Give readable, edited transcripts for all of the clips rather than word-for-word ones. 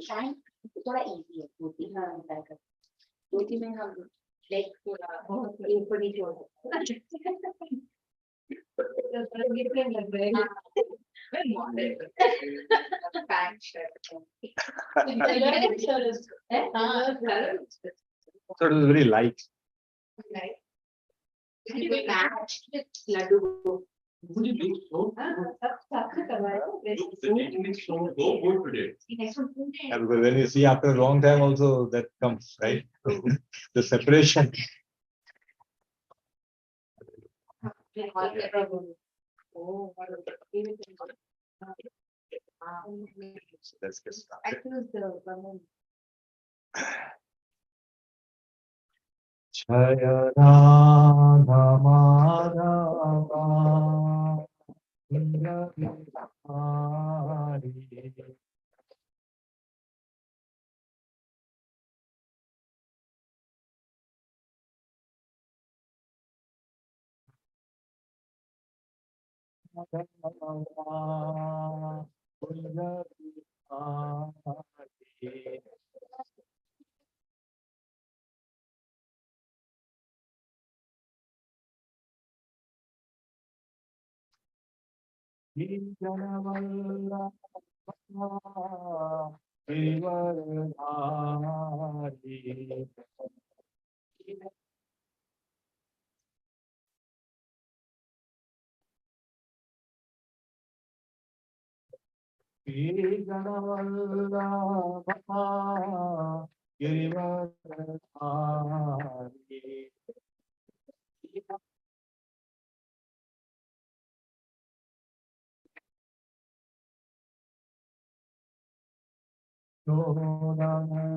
शायद थोड़ा इजी है मोती। हाँ मोती में हम लाइक थोड़ा ऊपर नीचे हो pant shirt So it was very light. matched with laddu. Would you look so? The technique so good today. Yeah, because when you see after a long time also that comes, right? The separation. Oh, So let's get started. Jaya Radha Madhava Indra Bihari. Madhava Indra Bihari. Janavallabha Givardhari. Janavallabha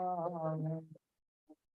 Givardhari.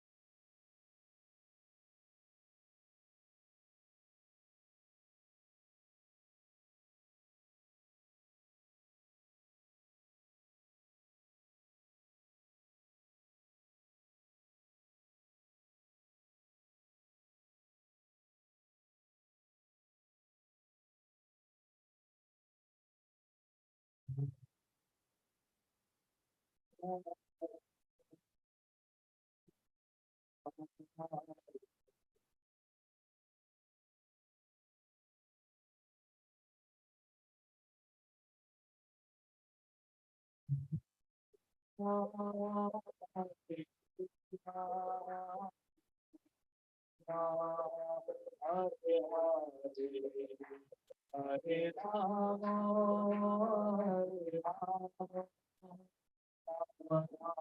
Hare Rama, Hare Rama, Rama Rama.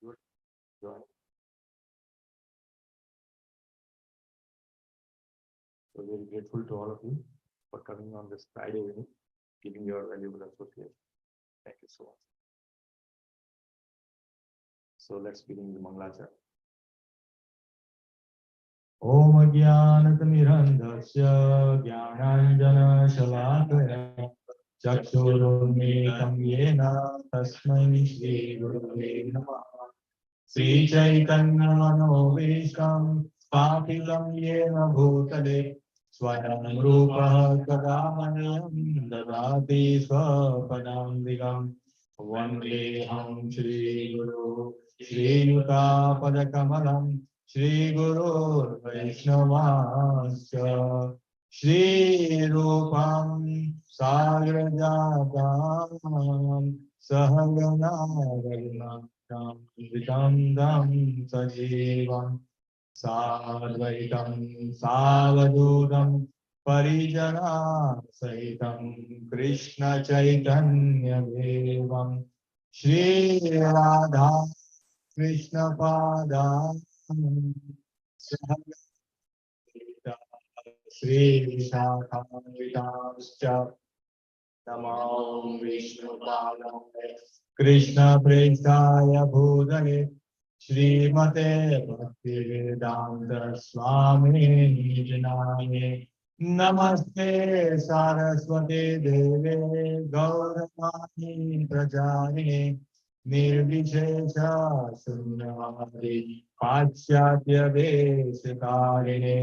Good. Join. So very grateful to all of you for coming on this Friday evening, giving your valuable association. Thank you so much. So let's begin the Mangalachara. Om Jnanatimirandhasya Jnananjana-shalakaya Chakshurunmilitam Yena Tasmai Shri Gurave Namah. Sri Chaitanya Manoveesham Sthapitam Yena Bhutale Swayam Rupa Kadamanyam Dadati Swapadam Vandeham Shri Guru Shri Yuta Padakamalam Shri Guru Vaishnavasya Shri Rupam Sagrajatam Sahagana Raghunatam Vitam Sajivam Sadvaitam Savadutam Parijana Sahitam Krishna Chaitanya Devam Shri Radha Krishna Pada Shri Shakhamritascha Namo Vishnu Padaya Krishna Prestaya Bhudale Srimate Bhaktivedanta Swami Nijanaye Namaste Saraswate Deve Gauravani Prajane Nirvishesha Sunyavadi Pachyatya Veshikarine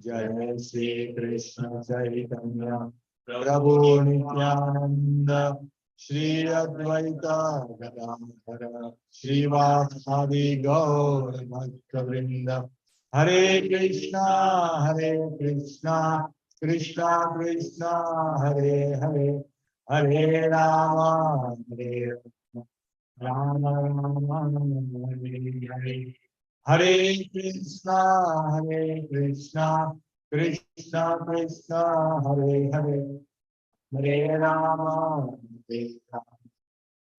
Jai Shri Krishna Chaitanya Prabhu Nityananda Shri Advaita Gadadhara Srivasadi Gaur Bhaktavrinda Hare Krishna Krishna Krishna Hare Hare Hare Rama Rama Rama Hare Hare Hare Krishna Krishna Krishna Hare Hare Hare Rama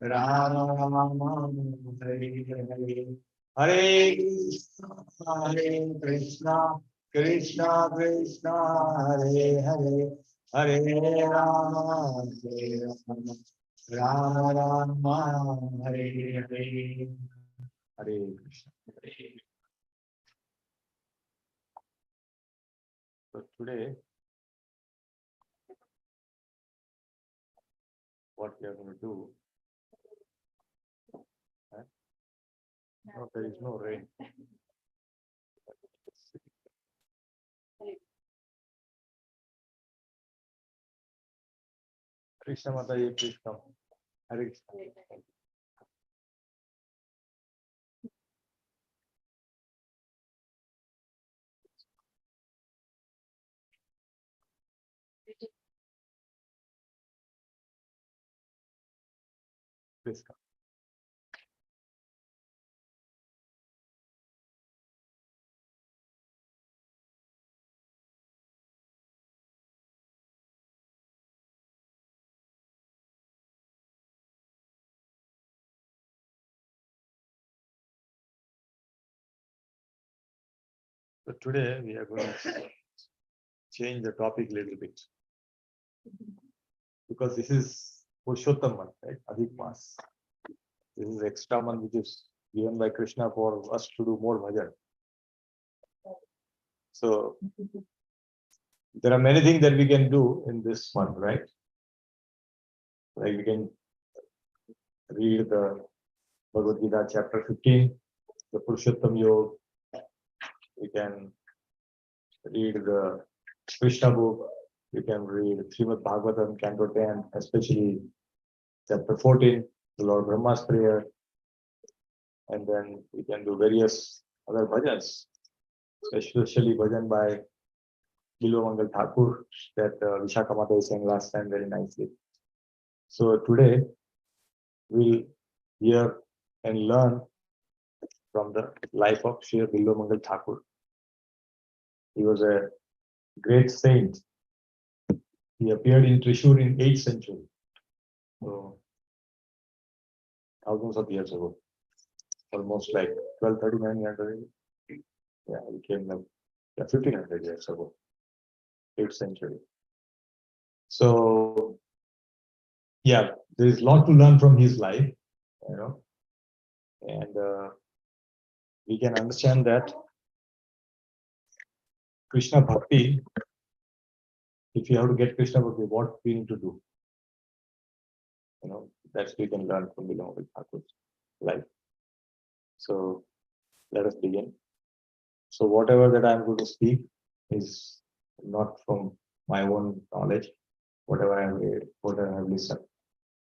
Rama Rama Hare Hare Hare Krishna Krishna Krishna Hare Hare Hare Rama Rama Rama Hare Hare Hare Krishna. So today, what we are going to do? No, there is no rain. Krishna Mataji, please come. Hare Krishna. Please come. So today we are going to change the topic a little bit because this is Purushottam month, right? Adhik Mas. This is extra month which is given by Krishna for us to do more bhajan. So there are many things that we can do in this month, right? Like we can read the Bhagavad Gita chapter 15, the Purushottam Yoga. We can read the Krishna book. We can read Srimad Bhagavatam, Canto 10, especially chapter 14, the Lord Brahma's prayer. And then we can do various other bhajans, especially bhajan by Bilvamangala Thakur that Vishaka Mata is saying last time very nicely. So today we'll hear and learn from the life of Sri Bilvamangala Thakur. He was a great saint. He appeared in Trishur in 8th century. So thousands of years ago. Almost like 1239. Yeah, he came like 1500 years ago. 8th century. So yeah, there is a lot to learn from his life, and we can understand that Krishna Bhakti, if you have to get Krishna Bhakti, what we need to do? That we can learn from Bilvamangala Thakur's life. So let us begin. So whatever that I am going to speak is not from my own knowledge. Whatever I have read, whatever I have listened,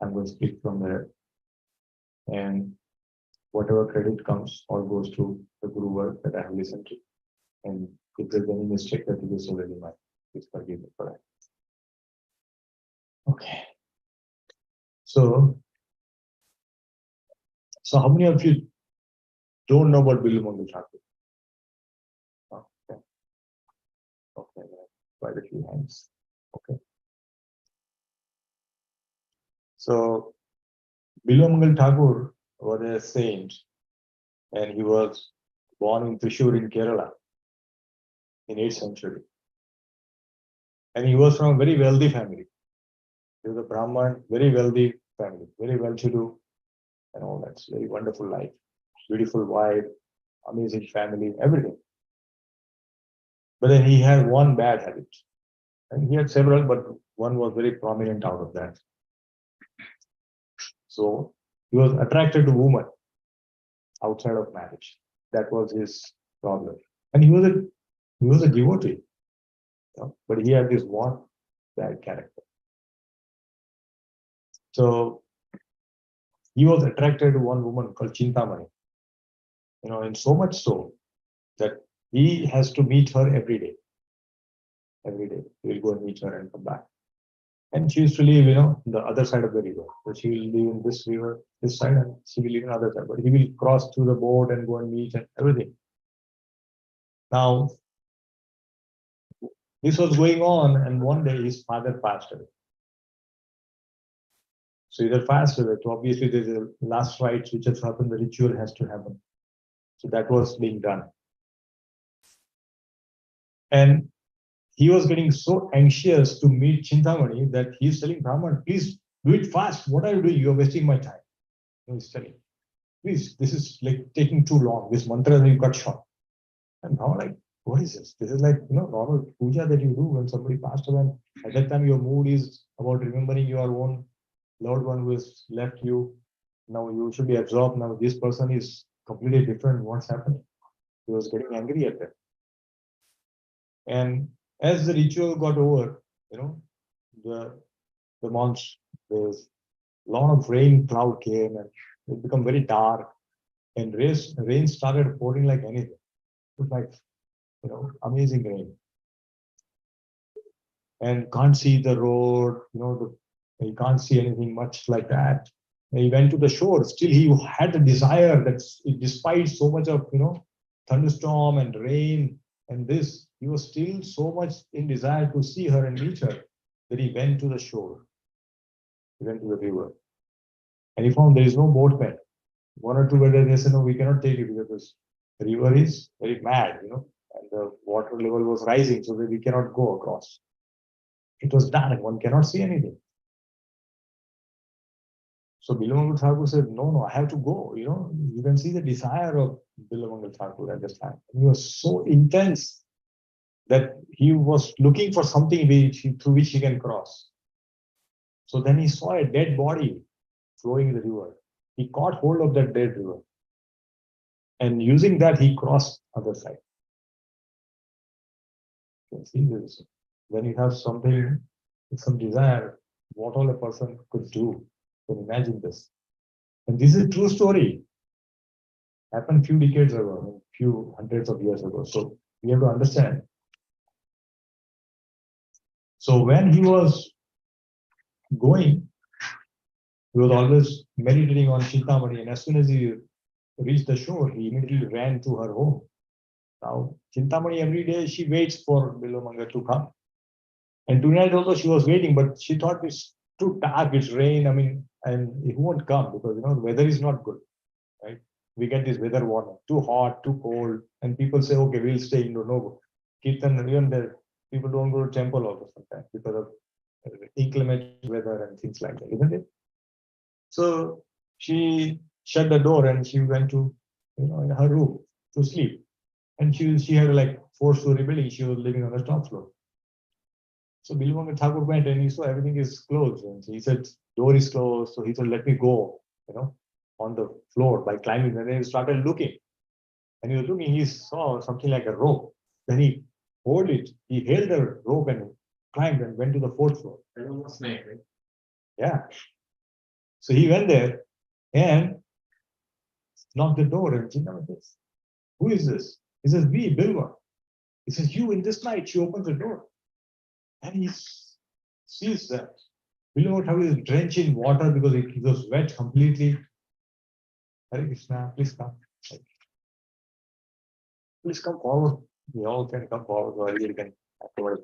I'm going to speak from there. And whatever credit comes, all goes to the Guru work that I have listened to. And if there's any mistake, that is already mine. Please forgive me for that. Okay. So how many of you don't know about Bilvamangala Thakur? Okay. Okay. Quite a few hands. Okay. So Bilvamangala Thakur was a saint, and he was born in Trishur in Kerala in 8th century. And he was from a very wealthy family. He was a Brahman, very wealthy family, very well-to-do, and all that. Very wonderful life, beautiful wife, amazing family, everything. But then he had one bad habit. And he had several, but one was very prominent out of that. So he was attracted to women outside of marriage. That was his problem. And he was a devotee, but he had this one bad character. So he was attracted to one woman called Chintamani, and so much so that he has to meet her every day. Every day, he will go and meet her and come back. And she used to live, the other side of the river. So she will live in this river, this side, and she will live in the other side. But he will cross through the boat and go and meet and everything. Now, this was going on, and one day his father passed away. So either passed away, so obviously there's a last rites which has happened, the ritual has to happen. So that was being done. And he was getting so anxious to meet Chintamani that he's telling Brahman, please do it fast. What are you doing? You're wasting my time. He's telling, please, this is like taking too long. This mantra you cut short. And now like, what is this? This is like, normal puja that you do when somebody passed away. At that time, your mood is about remembering your own loved one who has left you. Now you should be absorbed. Now this person is completely different. What's happening? He was getting angry at that. And as the ritual got over, the months, there's a lot of rain cloud came and it became very dark, and rain started pouring like anything. It was like, amazing rain. And can't see the road, you can't see anything much like that. He went to the shore. Still, he had the desire that despite so much of, thunderstorm and rain and this, he was still so much in desire to see her and meet her that he went to the shore. He went to the river. And he found there is no boatman. One or two were there, they said, no, we cannot take you because the river is very mad, and the water level was rising so that we cannot go across. It was dark, one cannot see anything. So Bilvamangala Thakur said, no, I have to go, you can see the desire of Bilvamangala Thakur at this time. He was so intense that he was looking for something through which he can cross. So then he saw a dead body flowing in the river. He caught hold of that dead river. And using that, he crossed other side. You can see this. When you have something, some desire, what all a person could do. You can imagine this. And this is a true story. Happened few decades ago, few hundreds of years ago. So we have to understand. So when he was going, he was always meditating on Chintamani, and as soon as he reached the shore, he immediately ran to her home. Now, Chintamani every day she waits for Bilvamangala to come. And tonight also she was waiting, but she thought it's too dark, it's rain, and he won't come because the weather is not good, right? We get this weather warning, too hot, too cold, and people say, okay, we'll stay indoor. No, Kirtan, even the people don't go to temple also sometimes because of inclement weather and things like that, isn't it? So she shut the door and she went to, in her room to sleep. And she had like 4-story building. She was living on the top floor. So Bilvamangala Thakur went and he saw everything is closed. And he said, door is closed. So he said, let me go, on the floor by climbing. And then he started looking. And he was looking, he saw something like a rope. Then he held the rope and climbed and went to the 4th floor. It was a snake, right? Yeah. So he went there and knocked the door and Chintamani says, who is this? He says, we, Bilva. He says, you in this night. She opens the door. And he sees that Bilvamangala Thakur is drenched in water because he was wet completely. Hare Krishna, please come. Please come forward. We all can come forward, or you can afterward.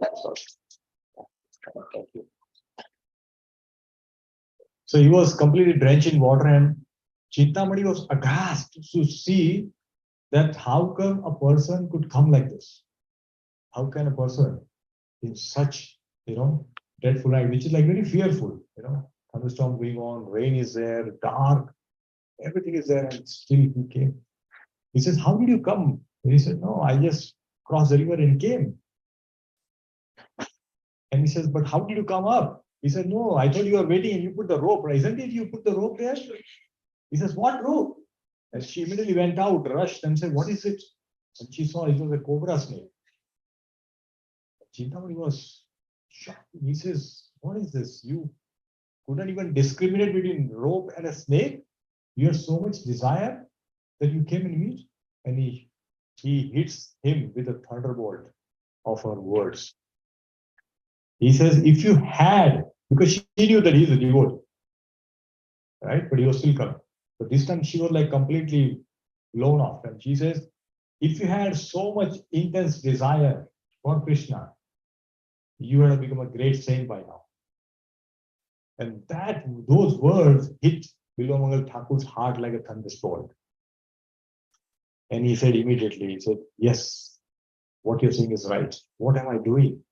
Thank you. So he was completely drenched in water, and Chintamani was aghast to see that how come a person could come like this? How can a person in such, dreadful night, which is like very fearful, thunderstorm going on, rain is there, dark, everything is there, and still he came. He says, how did you come? And he said, no, I just crossed the river and came. And he says, but how did you come up? He said, no, I thought you were waiting and you put the rope, right? Isn't it? You put the rope there? He says, what rope? And she immediately went out, rushed and said, what is it? And she saw it was a cobra snake. Chintamani was shocked. He says, what is this? You couldn't even discriminate between rope and a snake? You had so much desire that you came and meet? And he hits him with a thunderbolt of her words. He says, if you had, because she knew that he's a devotee, right? But he was still coming. But this time she was like completely blown off. And she says, if you had so much intense desire for Krishna, you would have become a great saint by now. And those words hit Bilvamangala Thakur's heart like a thunderbolt. And he said immediately, he said, yes, what you're saying is right. What am I doing?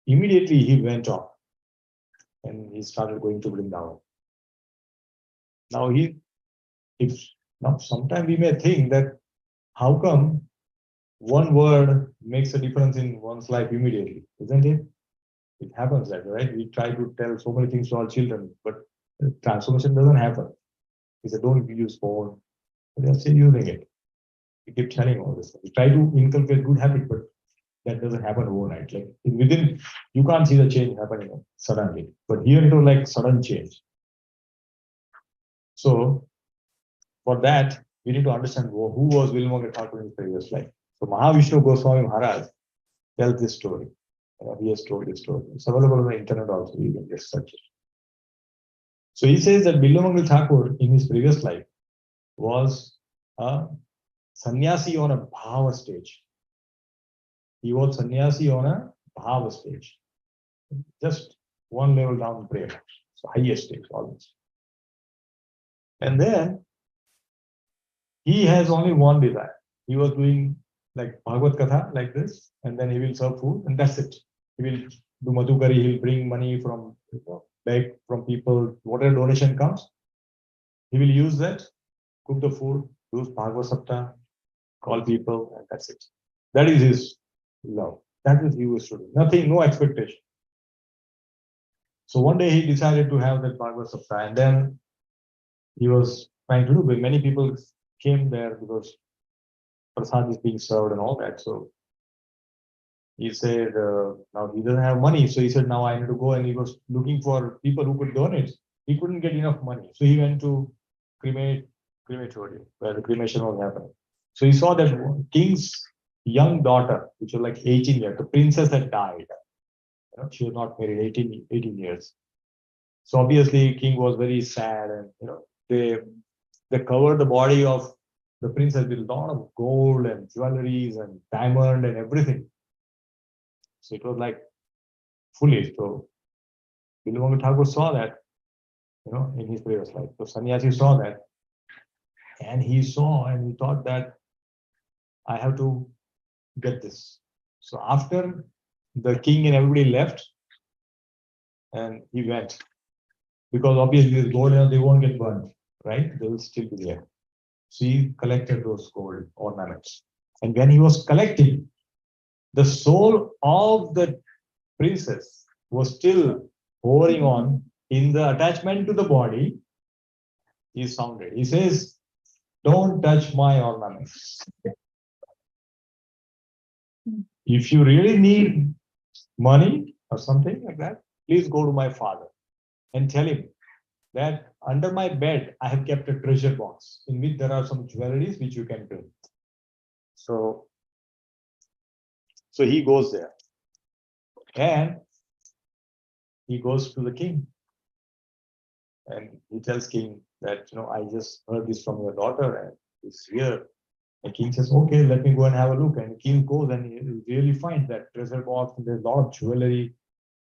Immediately he went off and he started going to Vrindavan. Now sometimes we may think that how come one word makes a difference in one's life immediately, isn't it? It happens that way, right? We try to tell so many things to our children, but transformation doesn't happen. We say, don't use phone. But they're still using it. We keep telling all this. We try to inculcate good habits, but that doesn't happen overnight. Like within, you can't see the change happening suddenly. But here it was like sudden change. So for that, we need to understand who was Bilvamangala Thakur in his previous life. So Mahavishnu Goswami Maharaj tells this story. He has told this story. It's available on the internet also. You can just search it. So he says that Bilvamangala Thakur in his previous life was a sannyasi on a bhava stage. He was sannyasi on a bhava stage. Just one level down prayer. So highest stage almost. And then he has only one desire. He was doing like Bhagavad Katha like this, and then he will serve food, and that's it. He will do Madhukari, he'll bring money from beg from people, whatever donation comes, he will use that, cook the food, do Bhagavad Sapta, call people, and that's it. That is his love. That is he was to do. Nothing, no expectation. So one day he decided to have that Bhagavad Sapta, and then he was trying to do, but many people came there because prasad is being served and all that. So he said, now he doesn't have money. So he said, now I need to go. And he was looking for people who could donate. He couldn't get enough money. So he went to crematorium where the cremation was happening. So he saw that king's young daughter, which was like 18 years, the princess had died. You know, she was not married, 18 years. So obviously king was very sad, and they covered the body of the princess with a lot of gold and jewelries and diamond and everything. So it was like foolish. So Bilvamangala Thakur saw that, in his previous life. So sannyasi saw that, and he saw and he thought that I have to get this. So after the king and everybody left, and he went, because obviously the gold, they won't get burned, right? They will still be there. So he collected those gold ornaments. And when he was collecting, the soul of the princess was still hovering on in the attachment to the body. He sounded. He says, don't touch my ornaments. If you really need money or something like that, please go to my father and tell him that under my bed, I have kept a treasure box in which there are some jewelries which you can bring. So he goes there, and he goes to the king, and he tells king that, I just heard this from your daughter, and it's here. And king says, okay, let me go and have a look. And king goes, and he really finds that treasure box, and there's a lot of jewelry.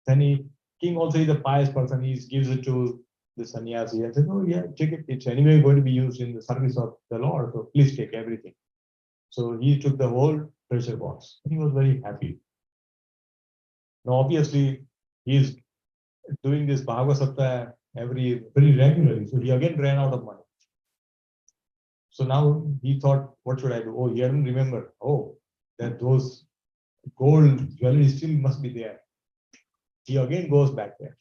Then king also is a pious person. He gives it to the sannyasi and says, oh yeah, take it. It's anyway going to be used in the service of the Lord. So please take everything. So he took the whole treasure box, and he was very happy. Now, obviously, he's doing this Bhagavad Sapta very regularly. So he again ran out of money. So now he thought, what should I do? Oh, he hadn't remembered. Oh, that those gold jewelry still must be there. He again goes back there.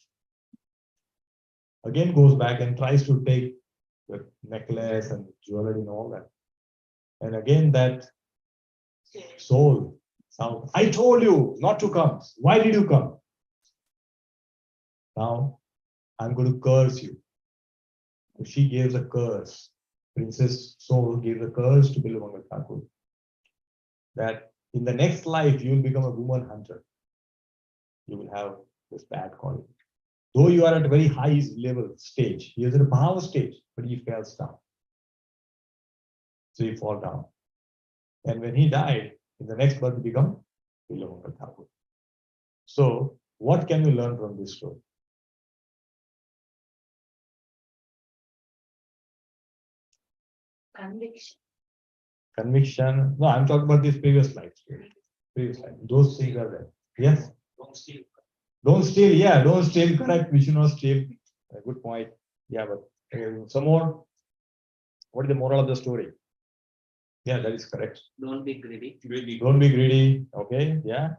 Again goes back and tries to take the necklace and jewelry and all that. And again that soul sound, I told you not to come. Why did you come? Now I'm going to curse you. So she gives a curse. Princess Soul gave a curse to Bilvamangala Thakur that in the next life you will become a woman hunter. You will have this bad quality. Though you are at a very high level stage, he is at a power stage, but he falls down. So he falls down. And when he died, in the next birth, he become Bilvamangala Thakur. So what can we learn from this story? Conviction. Conviction. No, I'm talking about this previous life. Previous life. Those things are there. Yes? Don't steal. Don't steal. Yeah, don't steal. Correct. We should not steal. Good point. Yeah, but some more. What is the moral of the story? Yeah, that is correct. Don't be greedy. Don't be greedy. Okay. Yeah.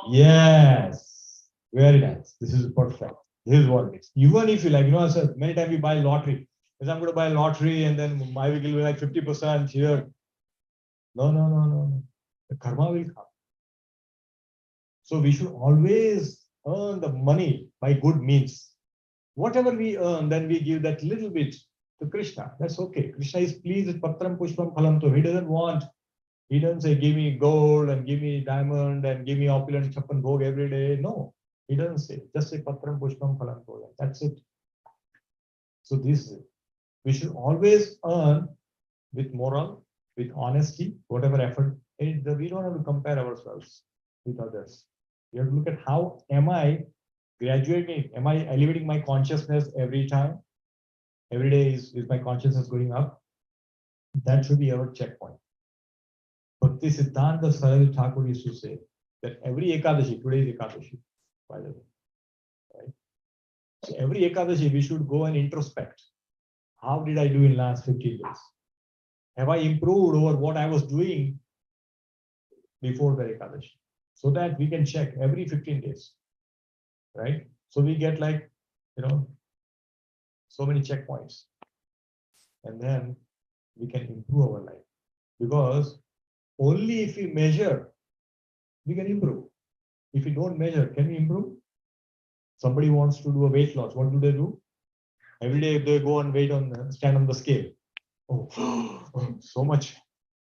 Yes. Very nice. This is perfect. This is what it is. Even if you like, sir, many times we buy lottery. Because I'm going to buy lottery and then my will be like 50% here. No. The karma will come. So we should always earn the money by good means. Whatever we earn, then we give that little bit to Krishna. That's okay. Krishna is pleased with Patram Pushpam Phalam. So he doesn't say, give me gold and give me diamond and give me opulent Chappan Bhog every day. No. He doesn't say, just say Patram Pushpam Phalam Toya. That's it. So this is it. We should always earn with moral, with honesty, whatever effort. We don't have to compare ourselves with others. We have to look at how am I graduating? Am I elevating my consciousness every time? Every day is my consciousness going up? That should be our checkpoint. Bhakti Siddhanta Sarada Thakur used to say that every Ekadashi, today is Ekadashi, by the way. Right? So every Ekadashi, we should go and introspect. How did I do in last 15 days? Have I improved over what I was doing before the Ekadashi? So that we can check every 15 days, right? So we get like, so many checkpoints. And then we can improve our life. Because only if we measure, we can improve. If we don't measure, can we improve? Somebody wants to do a weight loss. What do? Every day they go and stand on the scale. Oh, so much,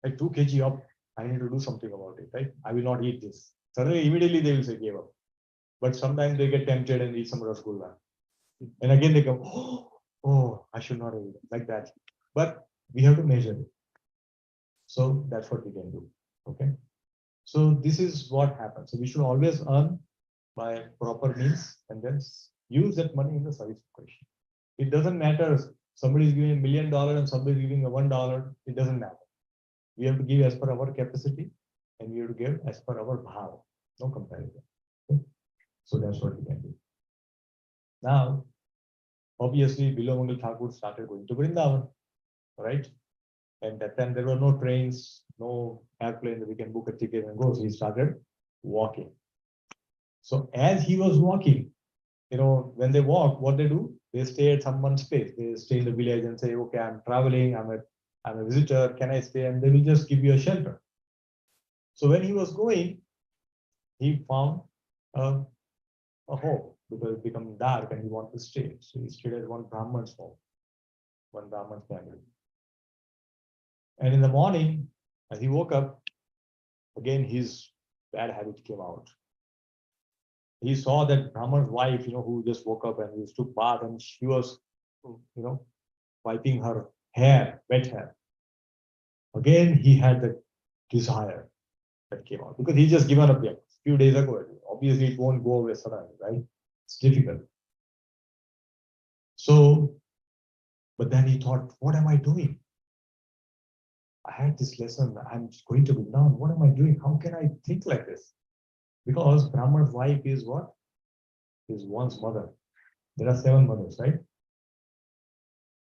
like 2 kg up. I need to do something about it, right? I will not eat this. Suddenly, immediately they will say give up. But sometimes they get tempted and eat some rasgulla. And again they come, oh, I should not eat it, like that. But we have to measure it. So that's what we can do. Okay. So this is what happens. So we should always earn by proper means and then use that money in the service of Krishna. It doesn't matter. Somebody is giving $1 million and somebody is giving $1. It doesn't matter. We have to give as per our capacity and we have to give as per our bhav. No comparison. Okay? So that's what we can do. Now, obviously, Bilvamangala Thakur started going to Vrindavan, right? And that time there were no trains, no airplane that we can book a ticket and go. So he started walking. So as he was walking, when they walk, what they do? They stay at someone's place. They stay in the village and say, okay, I'm traveling, I'm a visitor, can I stay? And they will just give you a shelter. So when he was going, he found a home because it became dark and he wanted to stay. So he stayed at one Brahman's home, one Brahman's family. And in the morning, as he woke up, again his bad habit came out. He saw that Brahman's wife, who just woke up and he took bath and she was, wiping her hair, wet hair. Again, he had the desire that came out because he just given up a few days ago. Obviously, it won't go away suddenly, right? It's difficult. So, but then he thought, what am I doing? I had this lesson. I'm going to be down. What am I doing? How can I think like this? Because Brahman's wife is what? Is one's mother. There are 7 mothers, right?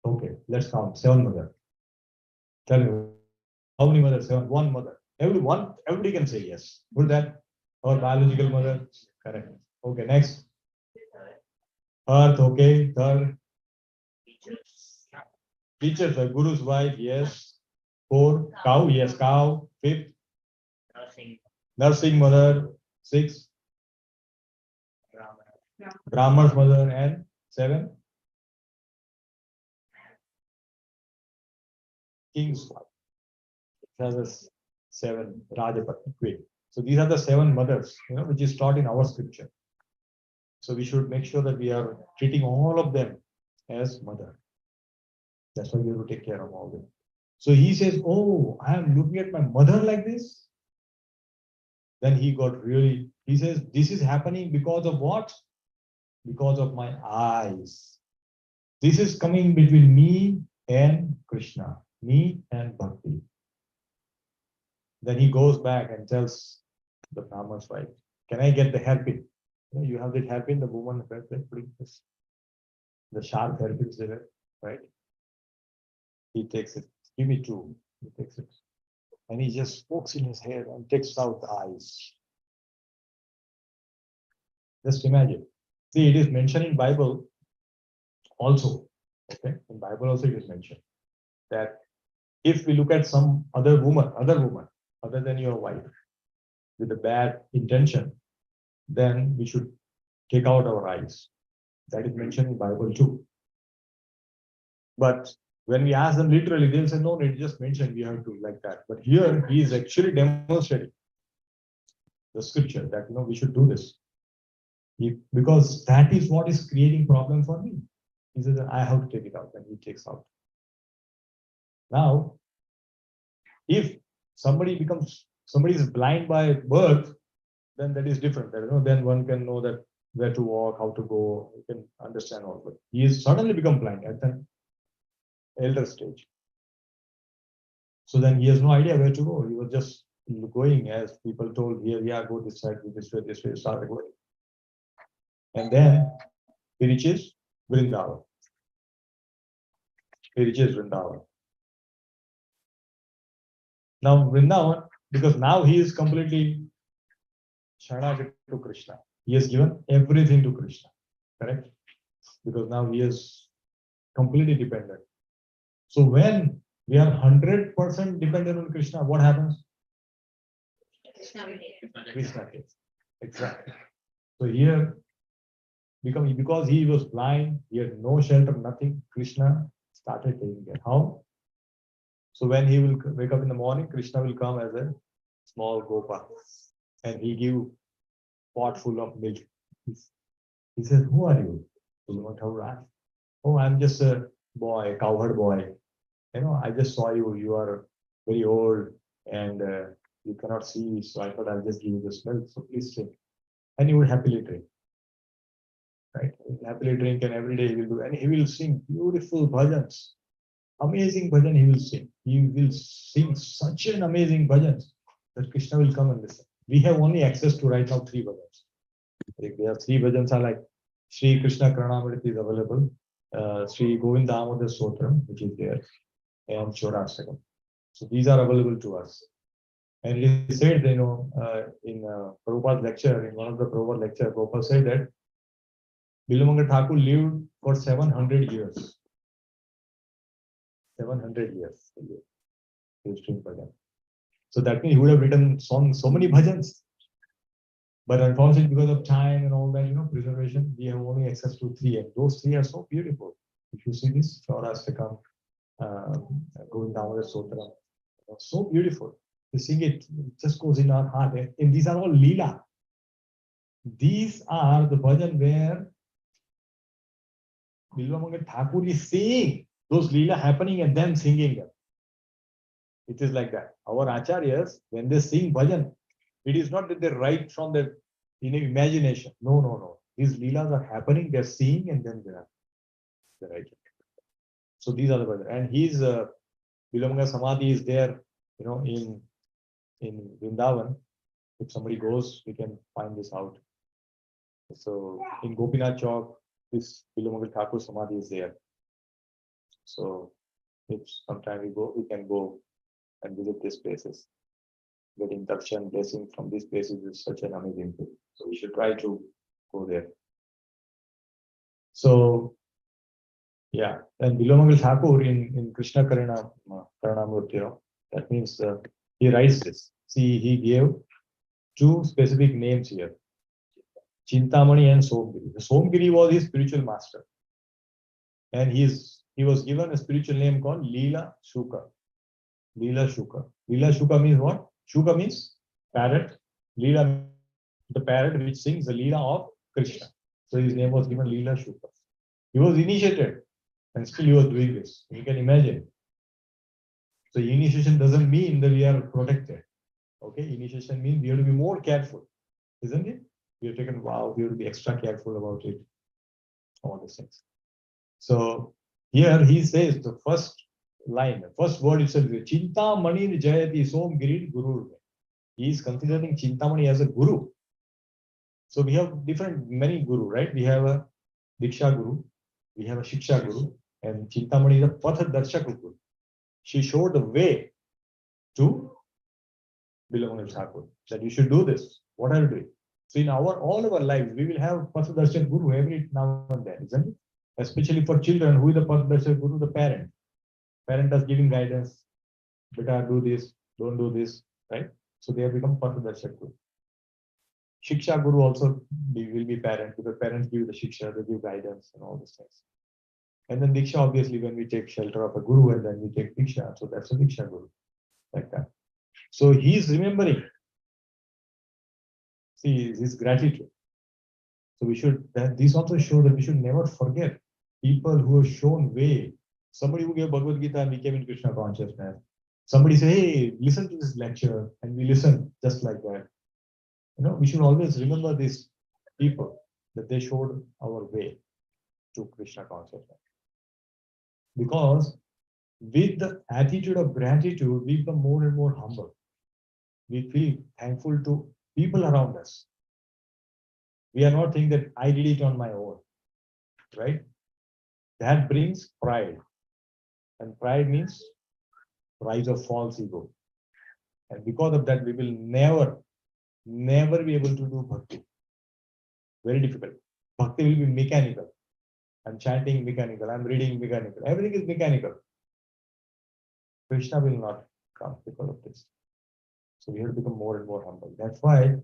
Okay, let's count. 7 mothers. Tell me, how many mothers? 7. One mother. Everybody can say yes. Put that. Our biological mother. Correct. Okay, next. Earth, okay. Third. Teachers, the Guru's wife, yes. 4. Cow, yes, cow. 5th. Nursing mother. 6. Brahman's mother. And 7. King's wife. That's the 7 Rajapatni queen. So these are the 7 mothers, which is taught in our scripture. So we should make sure that we are treating all of them as mother. That's why we have to take care of all of them. So he says, oh, I am looking at my mother like this. Then he says, this is happening because of what? Because of my eyes. This is coming between me and Krishna, me and Bhakti. Then he goes back and tells the Brahman's wife, can I get the hairpin? You have that hairpin, the woman, the sharp hairpins there, right? He takes it, give me 2. He takes it. And he just pokes in his hair and takes out the eyes. Just imagine. See, it is mentioned in Bible also. Okay, in Bible also it is mentioned that if we look at some other woman other than your wife with a bad intention, then we should take out our eyes. That is mentioned in Bible too. But when we ask them literally, they'll say, no, it just mentioned we have to like that. But here he is actually demonstrating the scripture that we should do this. Because that is what is creating problem for me. He says, I have to take it out, and he takes out. Now, if somebody is blind by birth, then that is different. Then one can know that where to walk, how to go, you can understand all. But he is suddenly become blind at an elder stage. So then he has no idea where to go. He was just going as people told, here, yeah, go this side, go this way, start going. And then he reaches Vrindavan. Now Vrindavan, because now he is completely Sharanagati to Krishna. He has given everything to Krishna, correct? Because now he is completely dependent. So when we are 100% dependent on Krishna, what happens? Krishna takes. Exactly. So here, because he was blind, he had no shelter, nothing, Krishna started taking care. How? So when he will wake up in the morning, Krishna will come as a small gopa and he give pot full of milk. He says, who are you? Thakura. Oh, I'm just a boy, cowherd boy. I just saw you. You are very old and you cannot see. So I thought I'll just give you this milk. So please drink. And he would happily drink. Right? He will happily drink, and every day he will do. And he will sing beautiful bhajans. Amazing bhajan he will sing. He will sing such an amazing bhajans that Krishna will come and listen. We have only access to right now 3 bhajans. There are 3 bhajans are like Sri Krishna Karanamrita is available, Sri Govinda Amada Sotram, which is there, and Chorastakam. So these are available to us. And it is said, in Prabhupada's lecture, in one of the Prabhupada lecture, Prabhupada said that Bilvamangala Thakur lived for 700 years. 700 years. So that means he would have written so many bhajans. But unfortunately, because of time and all that, preservation, we have only access to 3. And those 3 are so beautiful. If you see this, Chaurastakam, Govindamrita Sotram, so beautiful. You sing it just goes in our heart. And these are all Leela. These are the bhajan where Bilvamangala Thakur is seeing those Leela happening and then singing them. It is like that. Our acharyas, when they sing bhajan, it is not that they write from their imagination. No. These Leelas are happening, they're seeing, and then they're writing. So these are the bhajan. And his Bilvamangala Samadhi is there, in Vrindavan. If somebody goes, we can find this out. So in Gopinath Chowk, this Bilvamangala Thakur Samadhi is there. So if sometime we can go and visit these places. Getting darshan, blessing from these places is such an amazing thing. So we should try to go there. So yeah, and Bilvamangala Thakur in Krishna Karanamrita, that means he writes this. See, he gave 2 specific names here. Chintamani and Somgiri. The Somgiri was his spiritual master. And he was given a spiritual name called Leela Shuka. Leela Shuka. Leela Shuka means what? Shuka means parrot. Leela, the parrot which sings the Leela of Krishna. So his name was given Leela Shuka. He was initiated and still he was doing this. You can imagine. So initiation doesn't mean that we are protected. Okay, initiation means we have to be more careful, isn't it? We have taken vow, we have to be extra careful about it. All these things. So here he says the first line, the first word itself is Chintamani Jayati Som Girid Guru. He is considering Chintamani as a guru. So we have many guru, right? We have a Diksha Guru, we have a Shiksha Guru, and Chintamani is a Patha Darshaka Guru. She showed the way to Bilvamangala Thakur that you should do this. What are you doing? So in all our lives, we will have Patha Darshaka Guru every now and then, isn't it? Especially for children, who is the Patha Darshaka Guru? The parent. Parent is giving guidance. Beta, do this, don't do this, right? So they have become Patha Darshaka Guru. Shiksha Guru also will be parent, because parents give the Shiksha, they give guidance and all these things. And then Diksha, obviously, when we take shelter of a Guru and then we take Diksha, so that's a Diksha Guru, like that. So he's remembering, see, his gratitude. So we should, that these also show that we should never forget people who have shown way. Somebody who gave Bhagavad Gita and became in Krishna consciousness. Somebody say, hey, listen to this lecture, and we listen just like that. We should always remember these people, that they showed our way to Krishna consciousness. Because with the attitude of gratitude, we become more and more humble. We feel thankful to people around us. We are not thinking that I did it on my own, right? That brings pride. And pride means rise of false ego. And because of that, we will never be able to do bhakti. Very difficult. Bhakti will be mechanical. I'm chanting mechanical, I'm reading mechanical. Everything is mechanical. Krishna will not come because of this. So we have to become more and more humble. That's why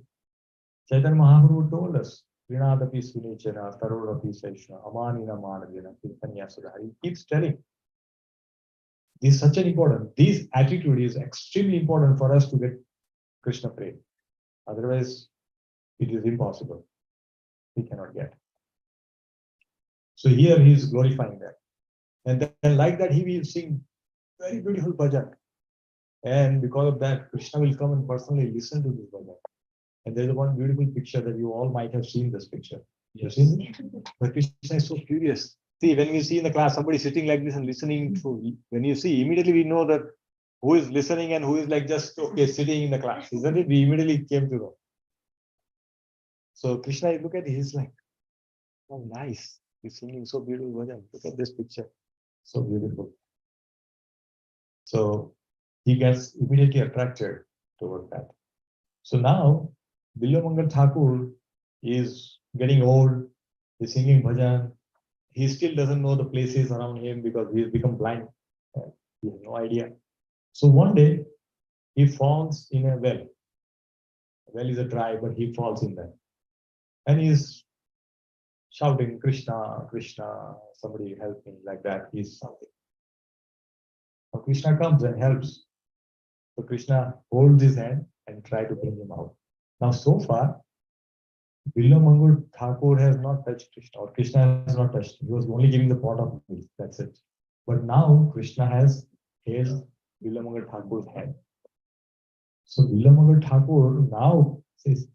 Chaitanya Mahaprabhu told us, Rinadapi Sunichana, Tarodapi Seshna, Amanina Manadina, Kirtanya Sudhari. He keeps telling. This is such an important, this attitude is extremely important for us to get Krishna prema. Otherwise, it is impossible. We cannot get. So here he is glorifying that. And then like that, he will sing very beautiful bhajan. And because of that, Krishna will come and personally listen to this bhajan. And there's one beautiful picture that you all might have seen this picture. You've seen it? But Krishna is so curious. See, when we see in the class somebody sitting like this and listening to, when you see, immediately we know that who is listening and who is like just, okay, sitting in the class. Isn't it? We immediately came to know. So Krishna, you look at it, he's like, oh, nice. He's singing so beautiful bhajan. Look at this picture. So beautiful. So he gets immediately attracted toward that. So now, Bilvamangala Thakur is getting old. He's singing bhajan. He still doesn't know the places around him because he's become blind. He has no idea. So one day, he falls in a well. The well is a dry, but he falls in there. And he's shouting, Krishna, Krishna, somebody help me, like that. He's shouting. So Krishna comes and helps. So Krishna holds his hand and try to bring him out. Now, so far, Bilvamangala Thakur has not touched Krishna, or Krishna has not touched him. He was only giving the pot of milk. That's it. But now Krishna has held Bilvamangala Thakur's hand. So Bilvamangala Thakur now says,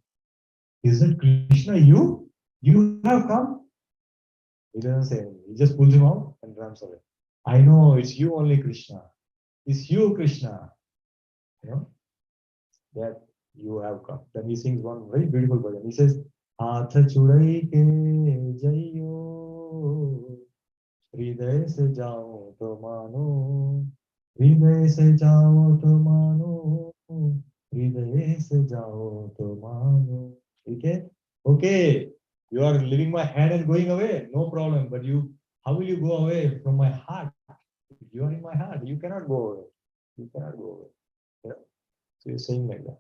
is it Krishna you? You have come? He doesn't say anything. He just pulls him out and runs away. I know it's you only, Krishna. It's you, Krishna. That you have come. Then he sings one very beautiful bhajan. He says, Hatha chudai ke jaiyo, hriday se jao to mano, hriday se jao to mano, hriday se jao to mano. Okay? Okay, you are leaving my hand and going away, no problem. But how will you go away from my heart? If you are in my heart, you cannot go away. You cannot go away. Yeah? So he's saying like that.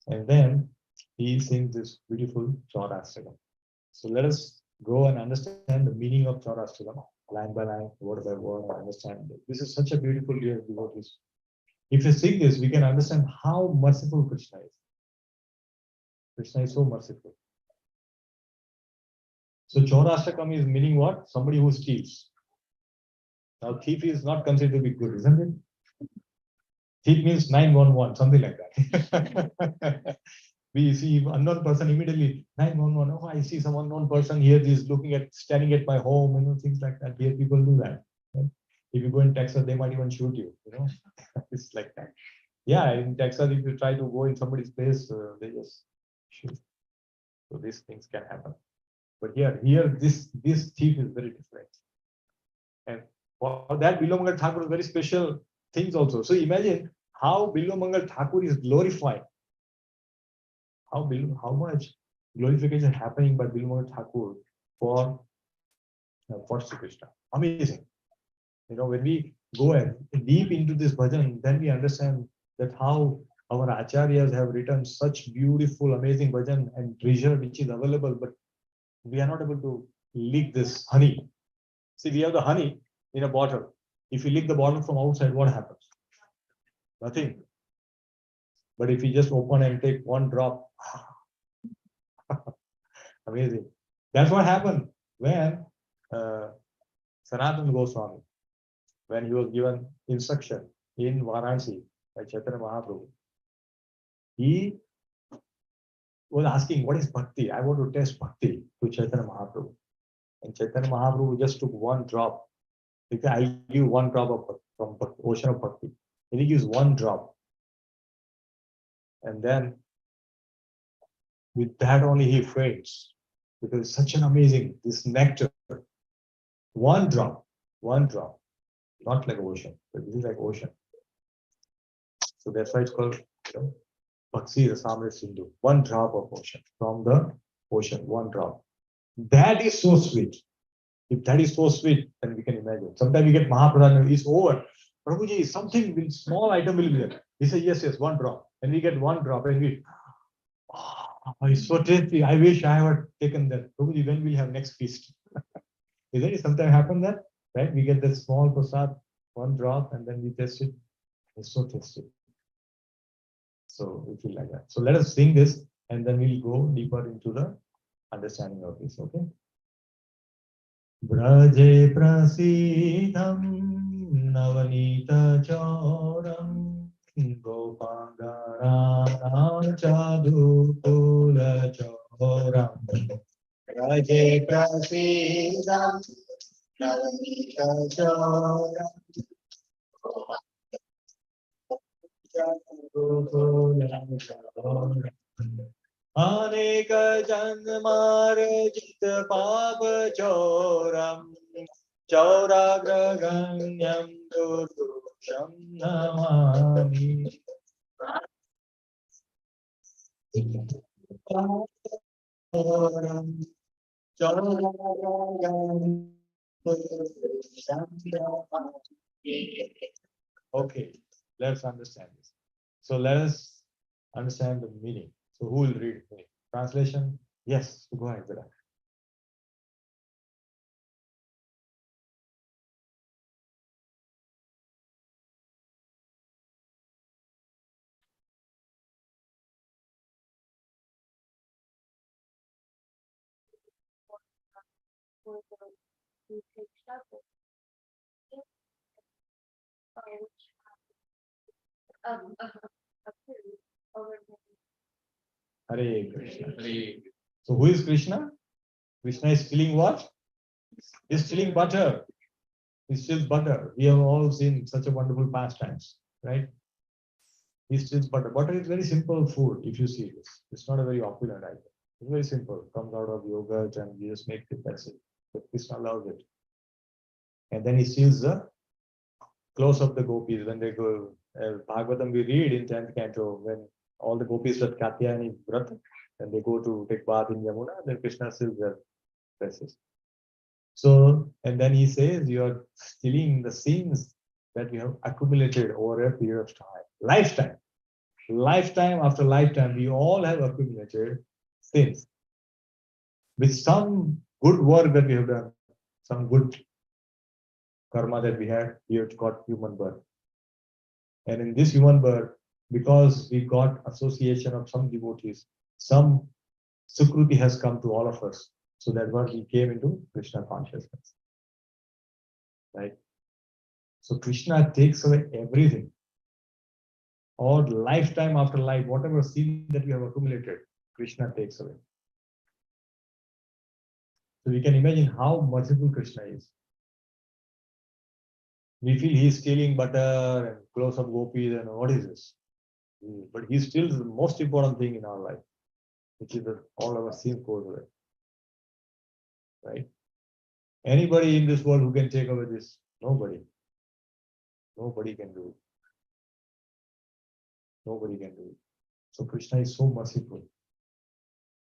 And then he sings this beautiful Chaurashtakam. So let us go and understand the meaning of Chaurashtakam, line by line, word by word, understand. This is such a beautiful devotee. If you sing this, we can understand how merciful Krishna is. Krishna is so merciful. So Chaurashtakam is meaning what? Somebody who steals. Now thief is not considered to be good, isn't it? Thief means 911, something like that. We see unknown person immediately, 911. Oh, I see some unknown person here. He's standing at my home, things like that. Here people do that. Right? If you go in Texas, they might even shoot you. It's like that. Yeah, in Texas, if you try to go in somebody's place, they just shoot. So these things can happen. But here, this thief is very different. And for that, Bilvamangala Thakur is very special things also. So imagine how Bilvamangala Thakur is glorified. How much glorification happening by Bilvamangala Thakur for Sri Krishna. Amazing. When we go deep into this bhajan, then we understand that how our acharyas have written such beautiful, amazing bhajan and treasure which is available, but we are not able to lick this honey. See, we have the honey in a bottle. If you lick the bottle from outside, what happens? Nothing. But if you just open and take one drop, amazing. That's what happened when Sanatana Goswami, when he was given instruction in Varanasi by Chaitanya Mahaprabhu, he was asking, what is bhakti? I want to test bhakti to Chaitanya Mahaprabhu. And Chaitanya Mahaprabhu just took one drop. He said, I give one drop of from the ocean of bhakti. And he gives one drop. And then with that only he faints. Because it's such an amazing, this nectar. One drop, not like ocean, but this is like ocean. So that's why it's called, Bhaksi Rasamrit Sindhu. One drop of ocean, from the ocean, one drop. That is so sweet. If that is so sweet, then we can imagine. Sometimes we get Mahaprasad, it's over. Prabhuji, something will, small item will be there. He says, yes, one drop. And we get one drop and we, it's so tasty. I wish I had taken that. Prabhuji, when will we have next feast? Isn't it sometimes happen that? Right? We get that small prasad, one drop, and then we taste it. It's so tasty. So we feel like that. So let us sing this, and then we'll go deeper into the understanding of this. Okay. Braje prasidham navanita choram gopangara chadu kula choram. Braje prasidham navanita choram chadu kula choram. Anek janmarjit papa choram chauragraganyam dudusham namami. Choram chauragraganyam dudusham namami. Okay, let's understand this. So let us understand the meaning. So who will read me? Translation? Yes, go ahead, Virat. Hare Krishna. So who is Krishna? Krishna is stealing what? He's stealing butter. He steals butter. We have all seen such a wonderful pastimes, right? He steals butter. Butter is very simple food if you see this. It's not a very opulent item. It's very simple. It comes out of yogurt and you just make it, that's it. But Krishna loves it. And then he steals the clothes of the gopis when they go. Bhagavatam we read in 10th canto when all the gopis at Katyayani Vrat and they go to take bath in Yamuna, then Krishna steals their dresses. So, and then he says, you are stealing the sins that you have accumulated over a period of time. Lifetime. Lifetime after lifetime, we all have accumulated sins. With some good work that we have done, some good karma that we had, we have got human birth. And in this human birth, because we got association of some devotees, some sukruti has come to all of us. So that's why we came into Krishna consciousness. Right? So Krishna takes away everything. Or lifetime after life, whatever sin that we have accumulated, Krishna takes away. So we can imagine how merciful Krishna is. We feel he's stealing butter and clothes of gopis and what is this? But he steals the most important thing in our life, which is that all our sins goes away. Right? Anybody in this world who can take away this? Nobody. Nobody can do it. Nobody can do it. So Krishna is so merciful.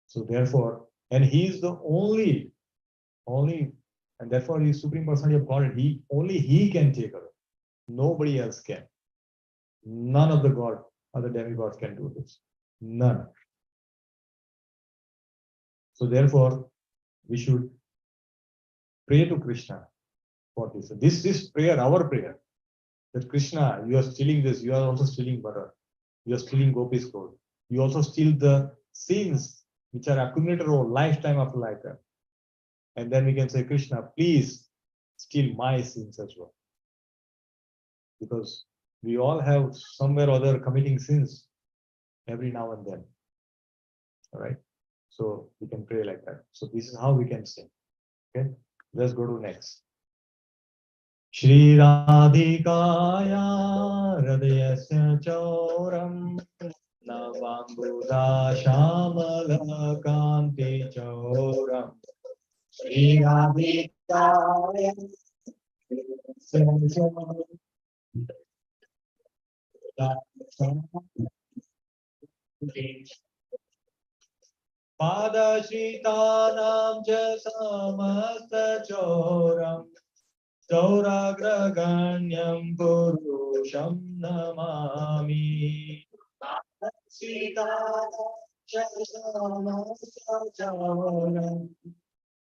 So therefore, and he is the only, and therefore he is Supreme Personality of Godhead. Only he can take away. Nobody else can. None of the other demigods can do this. None. So therefore, we should pray to Krishna for this. This is prayer, our prayer. That Krishna, you are stealing this, you are also stealing butter. You are stealing gopis' gold. You also steal the sins which are accumulated over lifetime after lifetime. And then we can say, Krishna, please steal my sins as well. Because we all have somewhere or other committing sins every now and then. All right. So we can pray like that. So this is how we can sing. Okay. Let's go to next. Shri Radhikaya Hridayasya Chauram Navambuda Shamala Kanti Chauram Shri Radhikaya Padashritanam Jasamasta Choram Chauragraganyam Purusham Namami Padashritanam Jasamasta Choram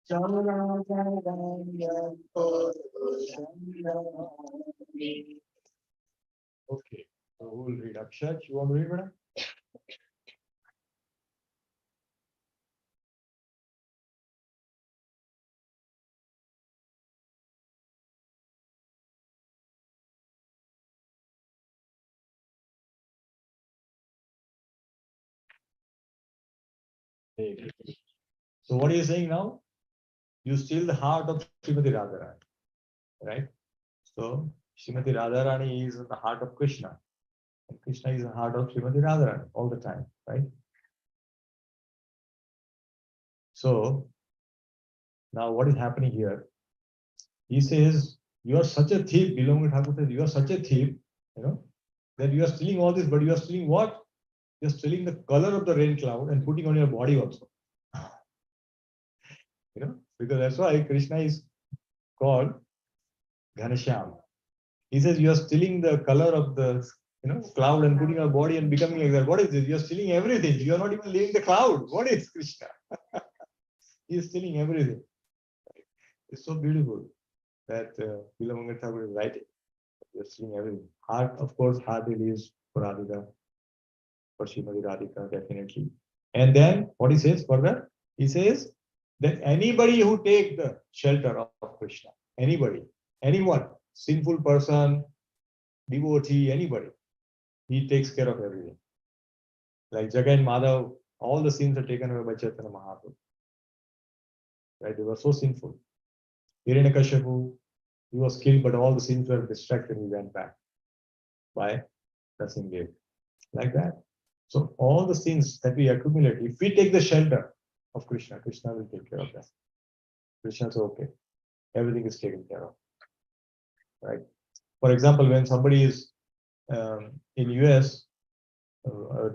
Chauragraganyam Purusham Namami. Okay, so who will read? Akshat, you want to read, madam? So what are you saying now? You steal the heart of Srimati Radharani, right? So Srimati Radharani is in the heart of Krishna, and Krishna is in the heart of Srimati Radharani all the time, right? So now what is happening here? He says, you are such a thief, Bilvamangala Thakur says, you are such a thief, that you are stealing all this, but you are stealing what? You are stealing the color of the rain cloud and putting on your body also. Because that's why Krishna is called Ghanshyam. He says you are stealing the color of the cloud and putting your body and becoming like that. What is this? You are stealing everything. You are not even leaving the cloud. What is Krishna? He is stealing everything. It's so beautiful that Bilvamangala Thakur is writing. You are stealing everything. Heart, of course, heart it is for Radhika, for Srimati Radhika, definitely. And then what he says further? He says that anybody who take the shelter of Krishna, anybody, anyone, sinful person, devotee, anybody, he takes care of everything. Like Jagai and Madhav, all the sins are taken away by Chaitanya Mahaprabhu. Right? They were so sinful. Hiranyakashipu, he was killed, but all the sins were distracted. He went back by blessing Dev. Like that. So all the sins that we accumulate, if we take the shelter of Krishna, Krishna will take care of that. Krishna says, okay, everything is taken care of. Right? For example, when somebody is in US,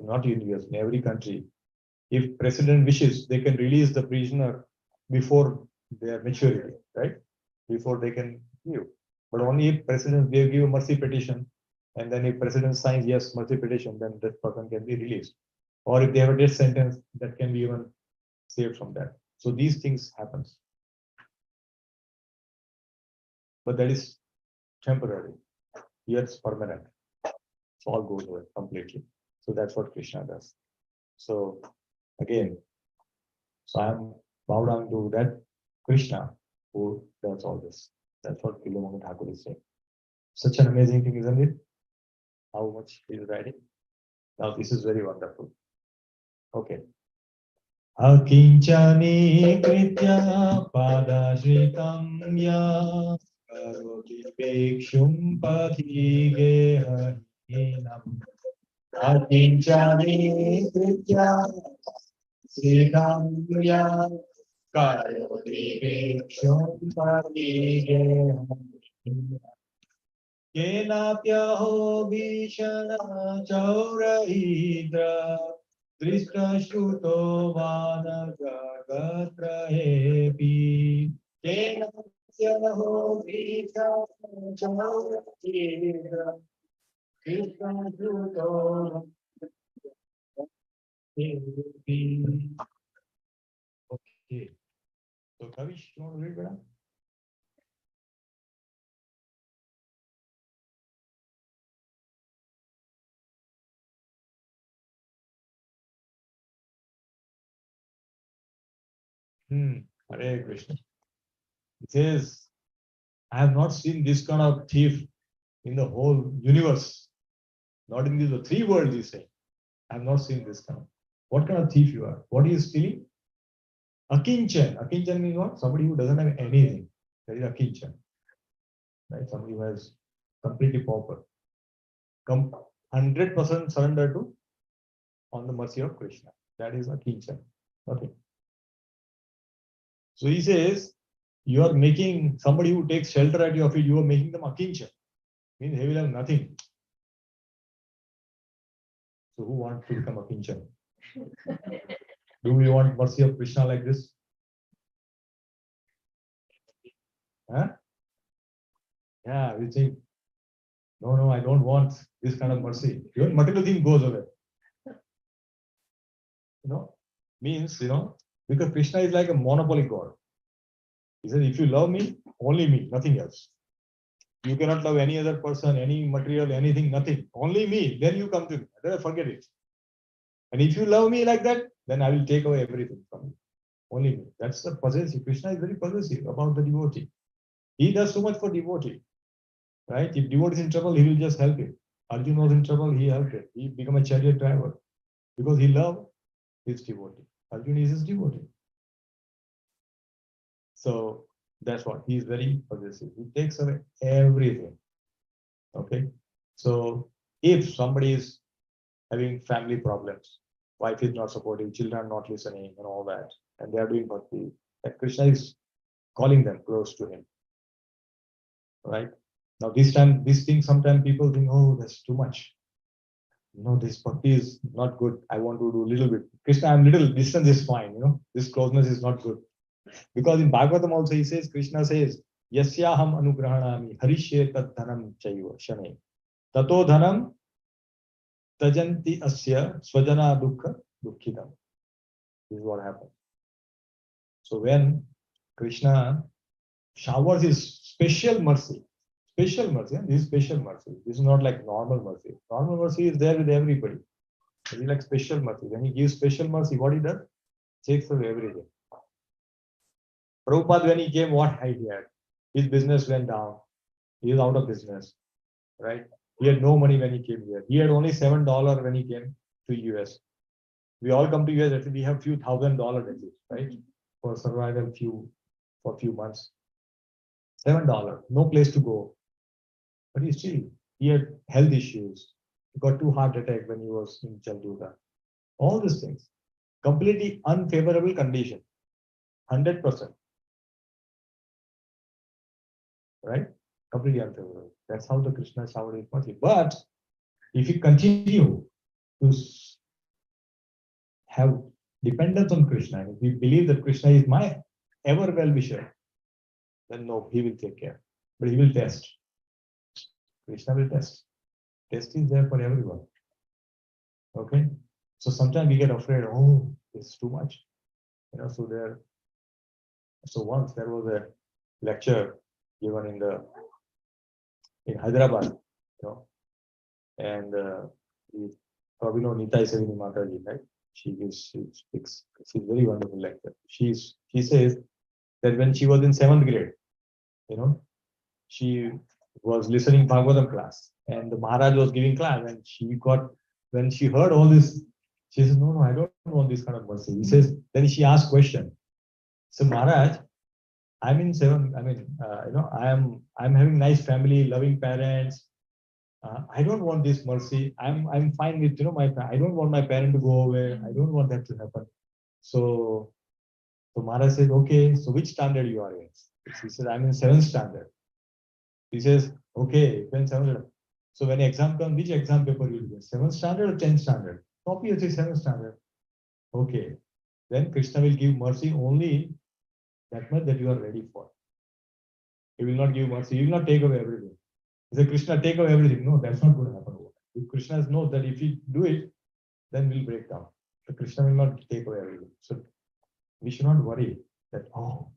not in US, in every country, if president wishes, they can release the prisoner before their maturity, right? Before they can give. But only if president, they give a mercy petition, and then if president signs yes, mercy petition, then that person can be released. Or if they have a death sentence, that can be even saved from that. So these things happen. But that is temporary. Here it's permanent. It's all goes away completely. So that's what Krishna does. So again, so I'm bowed down to that Krishna who does all this. That's what Bilvamangala Thakur is saying. Such an amazing thing, isn't it? How much he is writing. Now this is very wonderful. Okay. Akinchani kritya padashritam ya karoti pekshum pathi gehahinam. Akinchani kritya sridam ya karoti pekshum pathi gehahinam. Kenapyaho bhishana chaurahidra Drishtashuto vana jagatrahepi Kenapyaho bhishana chaurahidra Drishtashuto vanahepi. Okay. So Kavish, you want to read that? Hare Krishna. He says, I have not seen this kind of thief in the whole universe. Not in the three worlds, he said. I have not seen this kind of. What kind of thief you are? What are you stealing? Akinchan. Akinchan means what? Somebody who doesn't have anything. That is Akinchan. Right? Somebody who has completely pauper. 100% surrender to on the mercy of Krishna. That is Akinchan. Okay. So he says, you are making somebody who takes shelter at your feet, you are making them Akinchan. Means he will have nothing. So who wants to become Akinchan? Do we want mercy of Krishna like this? Huh? Yeah, we think, no, I don't want this kind of mercy. Your material thing goes away. Means, because Krishna is like a monopoly God. He said, if you love me, only me, nothing else. You cannot love any other person, any material, anything, nothing. Only me. Then you come to me. Then forget it. And if you love me like that, then I will take away everything from you. Only me. That's the possessive. Krishna is very possessive about the devotee. He does so much for devotee. Right? If devotee is in trouble, he will just help him. Arjuna was in trouble, he helped him. He became a chariot driver. Because he loved his devotee. Arjuna is his devotee. So that's what he is very possessive. He takes away everything. Okay. So if somebody is having family problems, wife is not supportive, children are not listening, and all that, and they are doing bhakti, and Krishna is calling them close to him. Right? Now this thing, sometimes people think, oh, that's too much. This bhakti is not good. I want to do a little bit. Krishna, I'm little, distance is fine, this closeness is not good. Because in Bhagavatam also he says, Krishna says, Yasyaham anugrahanami harishye tad dhanam chaiva shane. Tato dhanam tajanti asya swajana dukkha dukkhitam. This is what happens. So when Krishna showers his special mercy, this is special mercy. This is not like normal mercy. Normal mercy is there with everybody. It is like special mercy. When he gives special mercy, what he does? Takes away everything. Prabhupada, when he came, what he had? His business went down. He is out of business. Right? He had no money when he came here. He had only $7 when he came to US. We all come to US, we have few $1,000 at least, right? For survival for a few months. $7, no place to go. But he had health issues. He got 2 heart attacks when he was in Chandura. All these things. Completely unfavorable condition. 100%. Right? Completely unfavorable. That's how the Krishna showered his mercy. But if you continue to have dependence on Krishna, if we believe that Krishna is my ever well-wisher, then no, he will take care. But he will test. Krishna will test. Test is there for everyone. Okay? So sometimes we get afraid, oh, it's too much. So once there was a lecture given in Hyderabad, and you probably know Nitai Sevini Mataji, right? She speaks, she's very wonderful lecturer. She says that when she was in 7th grade, she was listening Bhagavatam class, and the Maharaj was giving class, and when she heard all this, she says, no, I don't want this kind of mercy. He says, then she asked question. So Maharaj, I'm in 7th, I'm having nice family, loving parents. I don't want this mercy. I'm fine with, I don't want my parent to go away. I don't want that to happen. So Maharaj said, okay, so which standard you are in? He said, I'm in 7th standard. He says, okay, when 7th. So when exam comes, which exam paper you will get? 7th standard or 10th standard? Obviously 7th standard. Okay. Then Krishna will give mercy only that much that you are ready for. He will not give mercy. He will not take away everything. He said, Krishna, take away everything. No, that's not going to happen. If Krishna knows that if we do it, then we'll break down. So Krishna will not take away everything. So we should not worry that, oh,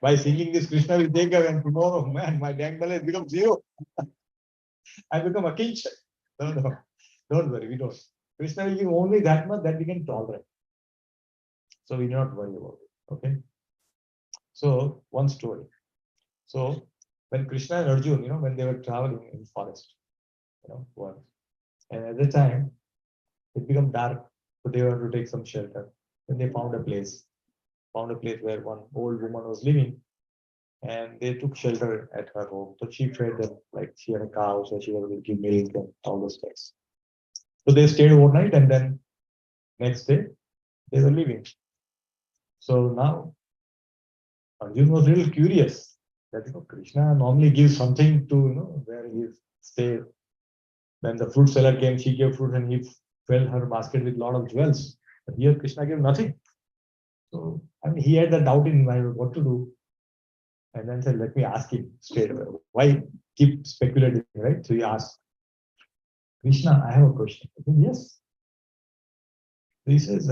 by singing this, Krishna will take away, and tomorrow, man, my bank balance becomes 0. I become a king. No, don't worry, we don't. Krishna will give only that much that we can tolerate. So we do not worry about it. Okay. So one story. So when Krishna and Arjun, when they were traveling in forest, once, and at the time it became dark, so they wanted to take some shelter. Then they found a place where one old woman was living, and they took shelter at her home. So she fed them, like she had a cow, so she was able to give milk and all those things. So they stayed overnight, and then next day they were leaving. So now Arjun was a little curious that Krishna normally gives something to where he stays. When the fruit seller came, she gave fruit and he filled her basket with a lot of jewels. But here Krishna gave nothing. So he had the doubt in mind what to do. And then said, let me ask him straight away. Why keep speculating, right? So he asked, Krishna, I have a question. I said, yes. He says,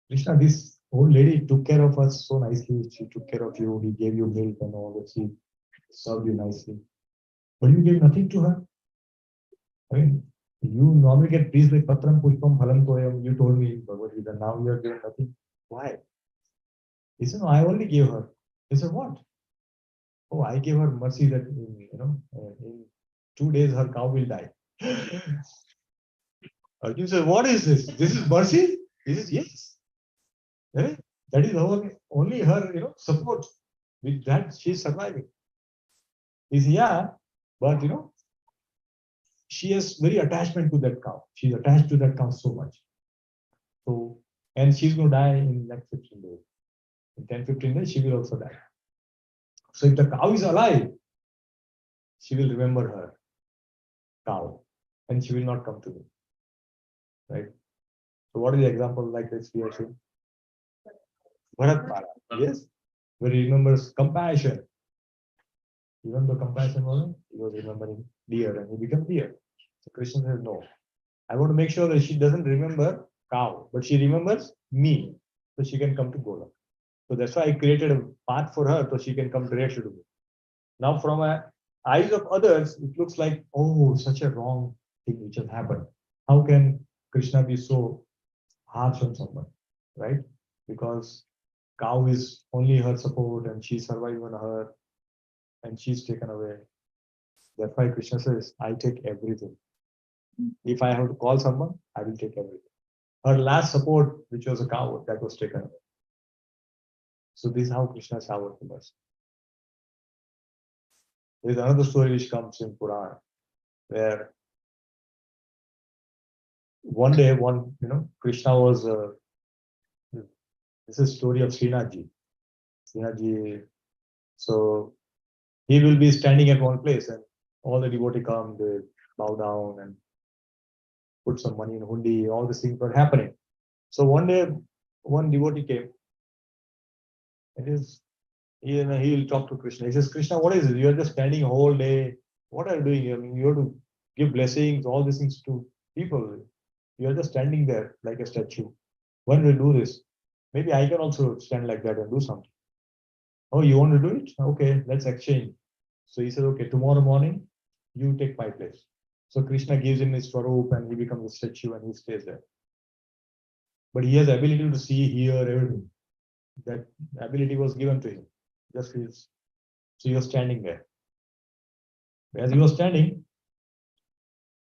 Krishna, this old lady took care of us so nicely. She took care of you. He gave you milk and all that. She served you nicely. But you gave nothing to her. I mean, you normally get pleased with Patram Pushpam Phalam Toyam. You told me in Bhagavad Gita. Now you are giving nothing. Why? He said, no, I only gave her. He said, what? Oh, I gave her mercy that in 2 days her cow will die. Arjun said, what is this? This is mercy? He says, yes. Eh? That is only her, support. With that, she is surviving. He said, yeah, but she has very attachment to that cow. She's attached to that cow so much. So, and she's going to die in next 15 days. In 10, 15 days, she will also die. So if the cow is alive, she will remember her cow and she will not come to me. Right? So what is the example like this we are seeing? Bharat, yes, where he remembers compassion. Even though compassion wasn't, he was remembering deer and he became deer. So Krishna says, no, I want to make sure that she doesn't remember cow, but she remembers me. So she can come to Golok. So that's why I created a path for her so she can come directly to me. Now from eyes of others, it looks like, oh, such a wrong thing which has happened. How can Krishna be so harsh on someone, right? Because cow is only her support and she survived on her and she's taken away. That's why Krishna says, I take everything. If I have to call someone, I will take everything. Her last support, which was a cow, that was taken away. So this is how Krishna showered to us. There is another story which comes in Puran, where one day, Krishna was, this is story of Srinathji. Srinathji, so he will be standing at one place and all the devotees come, they bow down and put some money in hundi, all these things were happening. So one day, one devotee came, and he will talk to Krishna. He says, Krishna, what is it? You are just standing a whole day. What are you doing? I mean, you have to give blessings, all these things to people. You are just standing there like a statue. When will do this? Maybe I can also stand like that and do something. Oh, you want to do it? Okay, let's exchange. So he said, okay, tomorrow morning, you take my place. So Krishna gives him his swaroop and he becomes a statue and he stays there. But he has the ability to see, hear, everything. That ability was given to him. Just his. So he was standing there. As he was standing,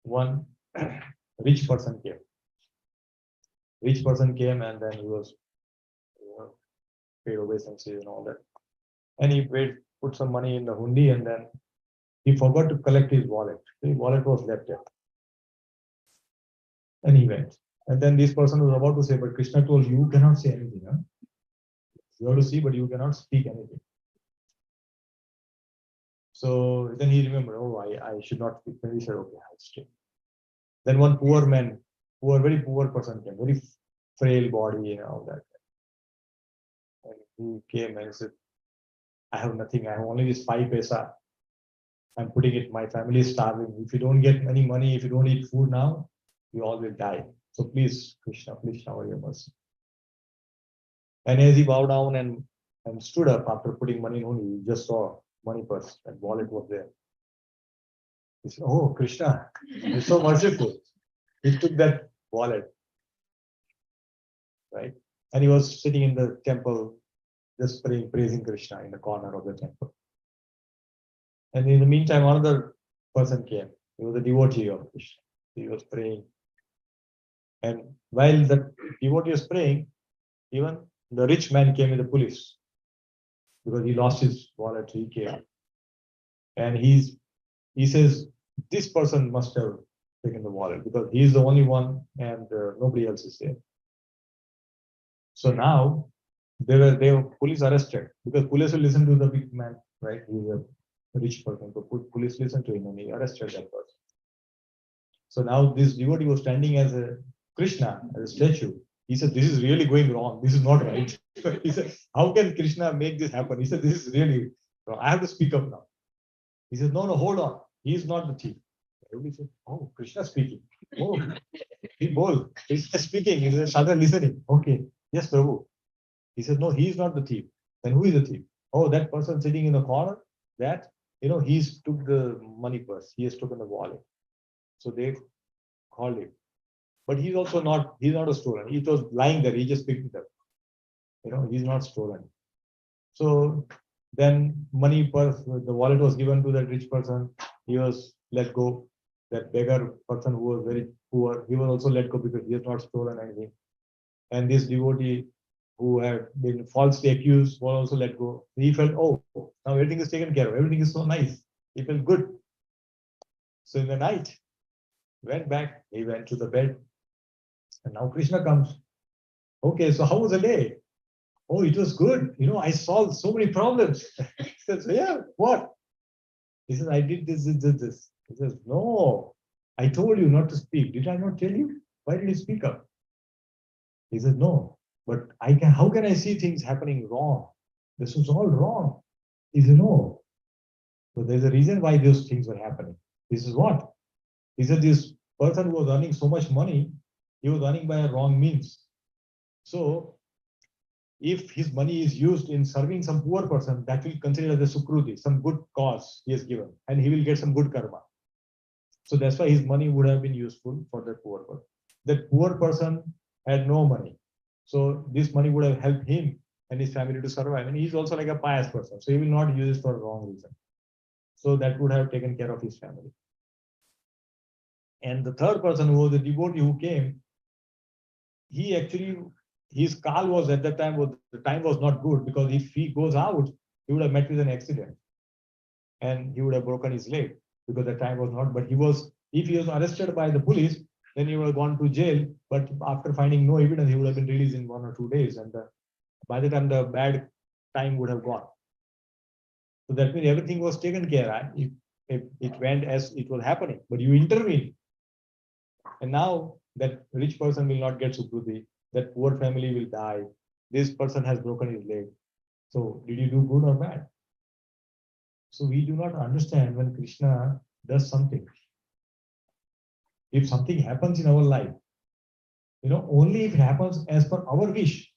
one rich person came. Rich person came and then he was paid obeisances and all that. And he put some money in the hundi and then he forgot to collect his wallet. His wallet was left there. And he went. And then this person was about to say, but Krishna told you cannot say anything. Huh? You have to see, but you cannot speak anything. So then he remembered, oh, I should not speak. Then he said, okay, I'll stay. Then one very poor person came, very frail body and all that. And he came and said, I have nothing. I have only this 5 paisa. I'm putting it, my family is starving. If you don't get any money, if you don't eat food now, you all will die. So please, Krishna, please shower your mercy. And as he bowed down and stood up after putting money in only, he just saw money purse and wallet was there. He said, oh, Krishna, you're so merciful. He took that wallet, right? And he was sitting in the temple just praising Krishna in the corner of the temple. And in the meantime, another person came. He was a devotee of Krishna. He was praying. And while the devotee was praying, even the rich man came with the police because he lost his wallet. He came. And he says, this person must have taken the wallet because he is the only one and nobody else is there. So now they were police arrested because police will listen to the big man, right? He's a rich person. So police listened to him and he arrested that person. So now this devotee was standing as a Krishna, as a statue. He said, this is really going wrong. This is not right. He said, how can Krishna make this happen? He said, this is really wrong. I have to speak up now. He said, no, hold on. He is not the thief. Everybody said, oh, Krishna speaking. Oh, be bold. Krishna speaking. He said, started listening. Okay. Yes, Prabhu. He said, no, he is not the thief. Then who is the thief? Oh, that person sitting in the corner, that, he's took the money purse. He has taken the wallet. So they called him. But he's not a stolen. He was lying there. He just picked it up. He's not stolen. So then money purse, the wallet was given to that rich person. He was let go. That beggar person who was very poor, he was also let go because he has not stolen anything. And this devotee who had been falsely accused was also let go. He felt, oh, now everything is taken care of. Everything is so nice. He felt good. So in the night, went back. He went to the bed. And now Krishna comes. Okay, so how was the day? Oh, it was good. I solved so many problems. He says, yeah, what? He says, I did this. He says, no, I told you not to speak. Did I not tell you? Why did you speak up? He says, no, but how can I see things happening wrong? This was all wrong. He said, no. So there's a reason why those things were happening. This is what? He said, this person who was earning so much money, he was earning by a wrong means. So if his money is used in serving some poor person, that will consider as a sukruti, some good cause he has given, and he will get some good karma. So that's why his money would have been useful for that poor person. That poor person had no money. So this money would have helped him and his family to survive. And he's also like a pious person. So he will not use it for wrong reason. So that would have taken care of his family. And the third person, who was the devotee who came, he actually, his call was at that time, the time was not good because if he goes out, he would have met with an accident and he would have broken his leg because the time was not. But if he was arrested by the police, then he would have gone to jail. But after finding no evidence, he would have been released in 1 or 2 days. And by the time the bad time would have gone. So that means everything was taken care of. If it went as it was happening, but you intervened. And now that rich person will not get Sukruti, that poor family will die. This person has broken his leg. So did you do good or bad? So we do not understand when Krishna does something. If something happens in our life, only if it happens as per our wish,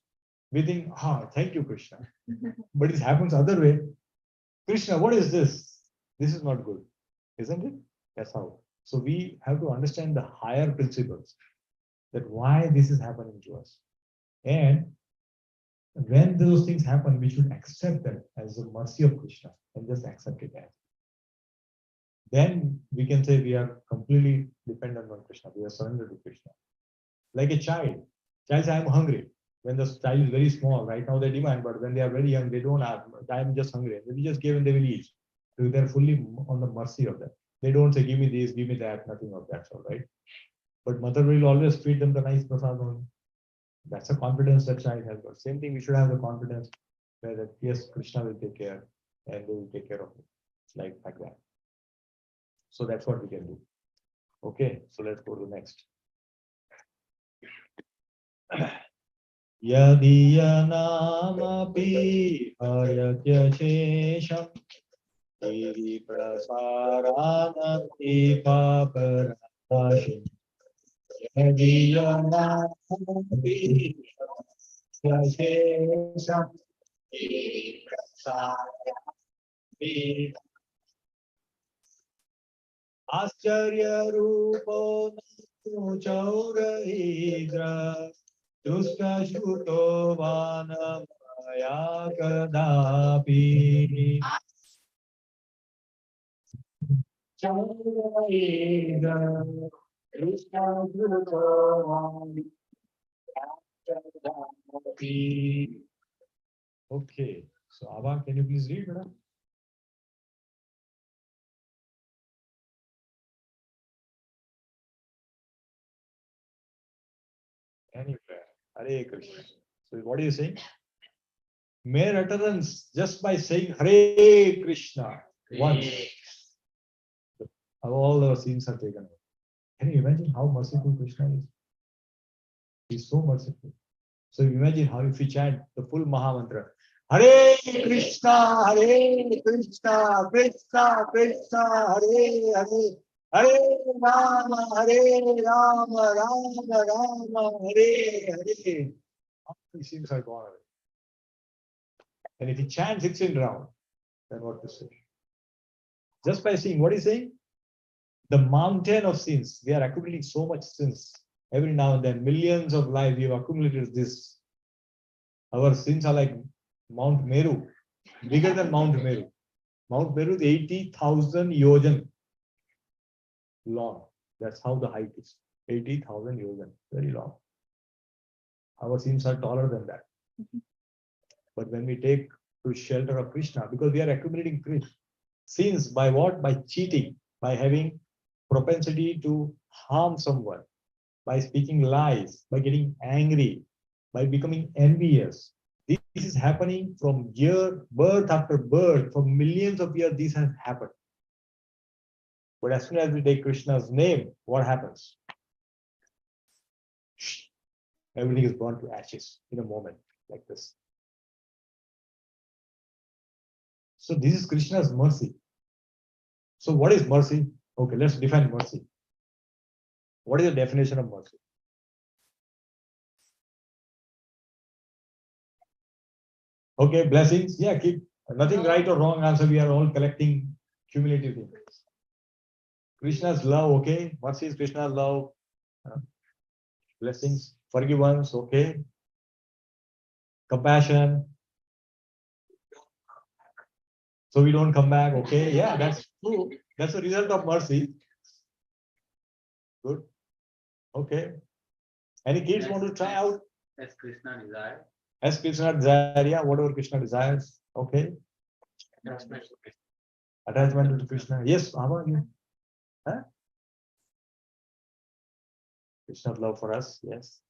we think, thank you, Krishna. But it happens other way. Krishna, what is this? This is not good, isn't it? That's how. So we have to understand the higher principles, that why this is happening to us. And when those things happen, we should accept them as the mercy of Krishna and just accept it as. Then we can say we are completely dependent on Krishna. We are surrendered to Krishna. Like a child. Child says, I'm hungry. When the child is very small, right now they demand, but when they are very young, they don't ask, I'm just hungry. We just give and they will eat. So they're fully on the mercy of that. They don't say, give me this, give me that, nothing of that sort, right? But mother will always feed them the nice prasad only. That's a confidence that child has got. Same thing, we should have the confidence that yes, Krishna will take care and they will take care of it. Like that. So that's what we can do. Okay, so let's go to the next. Yadiyanapi ayatyashesham iri prasaranati paparashim. Yadiyanapi ayatyashesham iri prasaranati Ascharya Rupo Chaurahidra Tuska Shuto Vana Maya Kadapi Chayega Krishna Guru Okay, so Abba, can you please read, madam? Anywhere. Hare Krishna. So what are you saying? Mere utterance just by saying Hare Krishna once, all our sins are taken away. Can you imagine how merciful Krishna is? He's so merciful. So imagine how if we chant the full Maha Mantra, Hare Krishna, Krishna Krishna, Hare Hare, Hare Rama, Rama Rama, Hare Hare. All the sins are gone away. And if he chants 16 rounds, then what to say? Just by saying, what is saying? The mountain of sins, we are accumulating so much sins. Every now and then, millions of lives we have accumulated this. Our sins are like Mount Meru, bigger than Mount Meru. Mount Meru is 80,000 yojan long. That's how the height is. 80,000 yojan, very long. Our sins are taller than that. But when we take to shelter of Krishna, because we are accumulating sins by what? By cheating, by having propensity to harm someone, by speaking lies, by getting angry, by becoming envious. This is happening from birth after birth, for millions of years this has happened. But as soon as we take Krishna's name, what happens? Everything is burned to ashes in a moment like this. So this is Krishna's mercy. So what is mercy? Okay, let's define mercy. What is the definition of mercy? Okay, blessings. Yeah, keep nothing right or wrong answer. We are all collecting cumulative things. Krishna's love, okay. Mercy is Krishna's love. Blessings, forgiveness, okay. Compassion. So we don't come back, okay. Yeah, that's true. That's the result of mercy. Good. Okay. Any kids want to try out? As Krishna desire. As Krishna desire, yeah, whatever Krishna desires. Okay. Attachment to Krishna. Attachment to Krishna. Yes, how about you? Huh? Krishna's love for us, yes.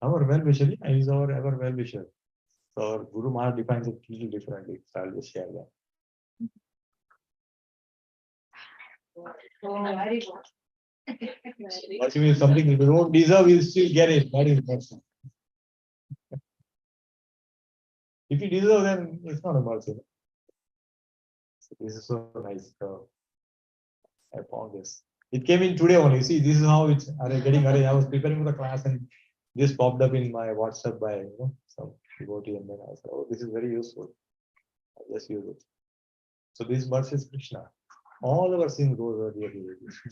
Our well-wisher is our ever well-wisher. So our Guru Maharaj defines it a little differently. So I'll just share that. Oh, very good. Mercy means something we don't deserve, we still get it. That is mercy. If you deserve, then it's not a mercy. So this is so nice. I found this. It came in today only. See, this is how it's getting arranged. I was preparing for the class and this popped up in my WhatsApp by some devotee, and then I said, "Oh, this is very useful. I'll just use it." So this mercy is Krishna. All our sins goes away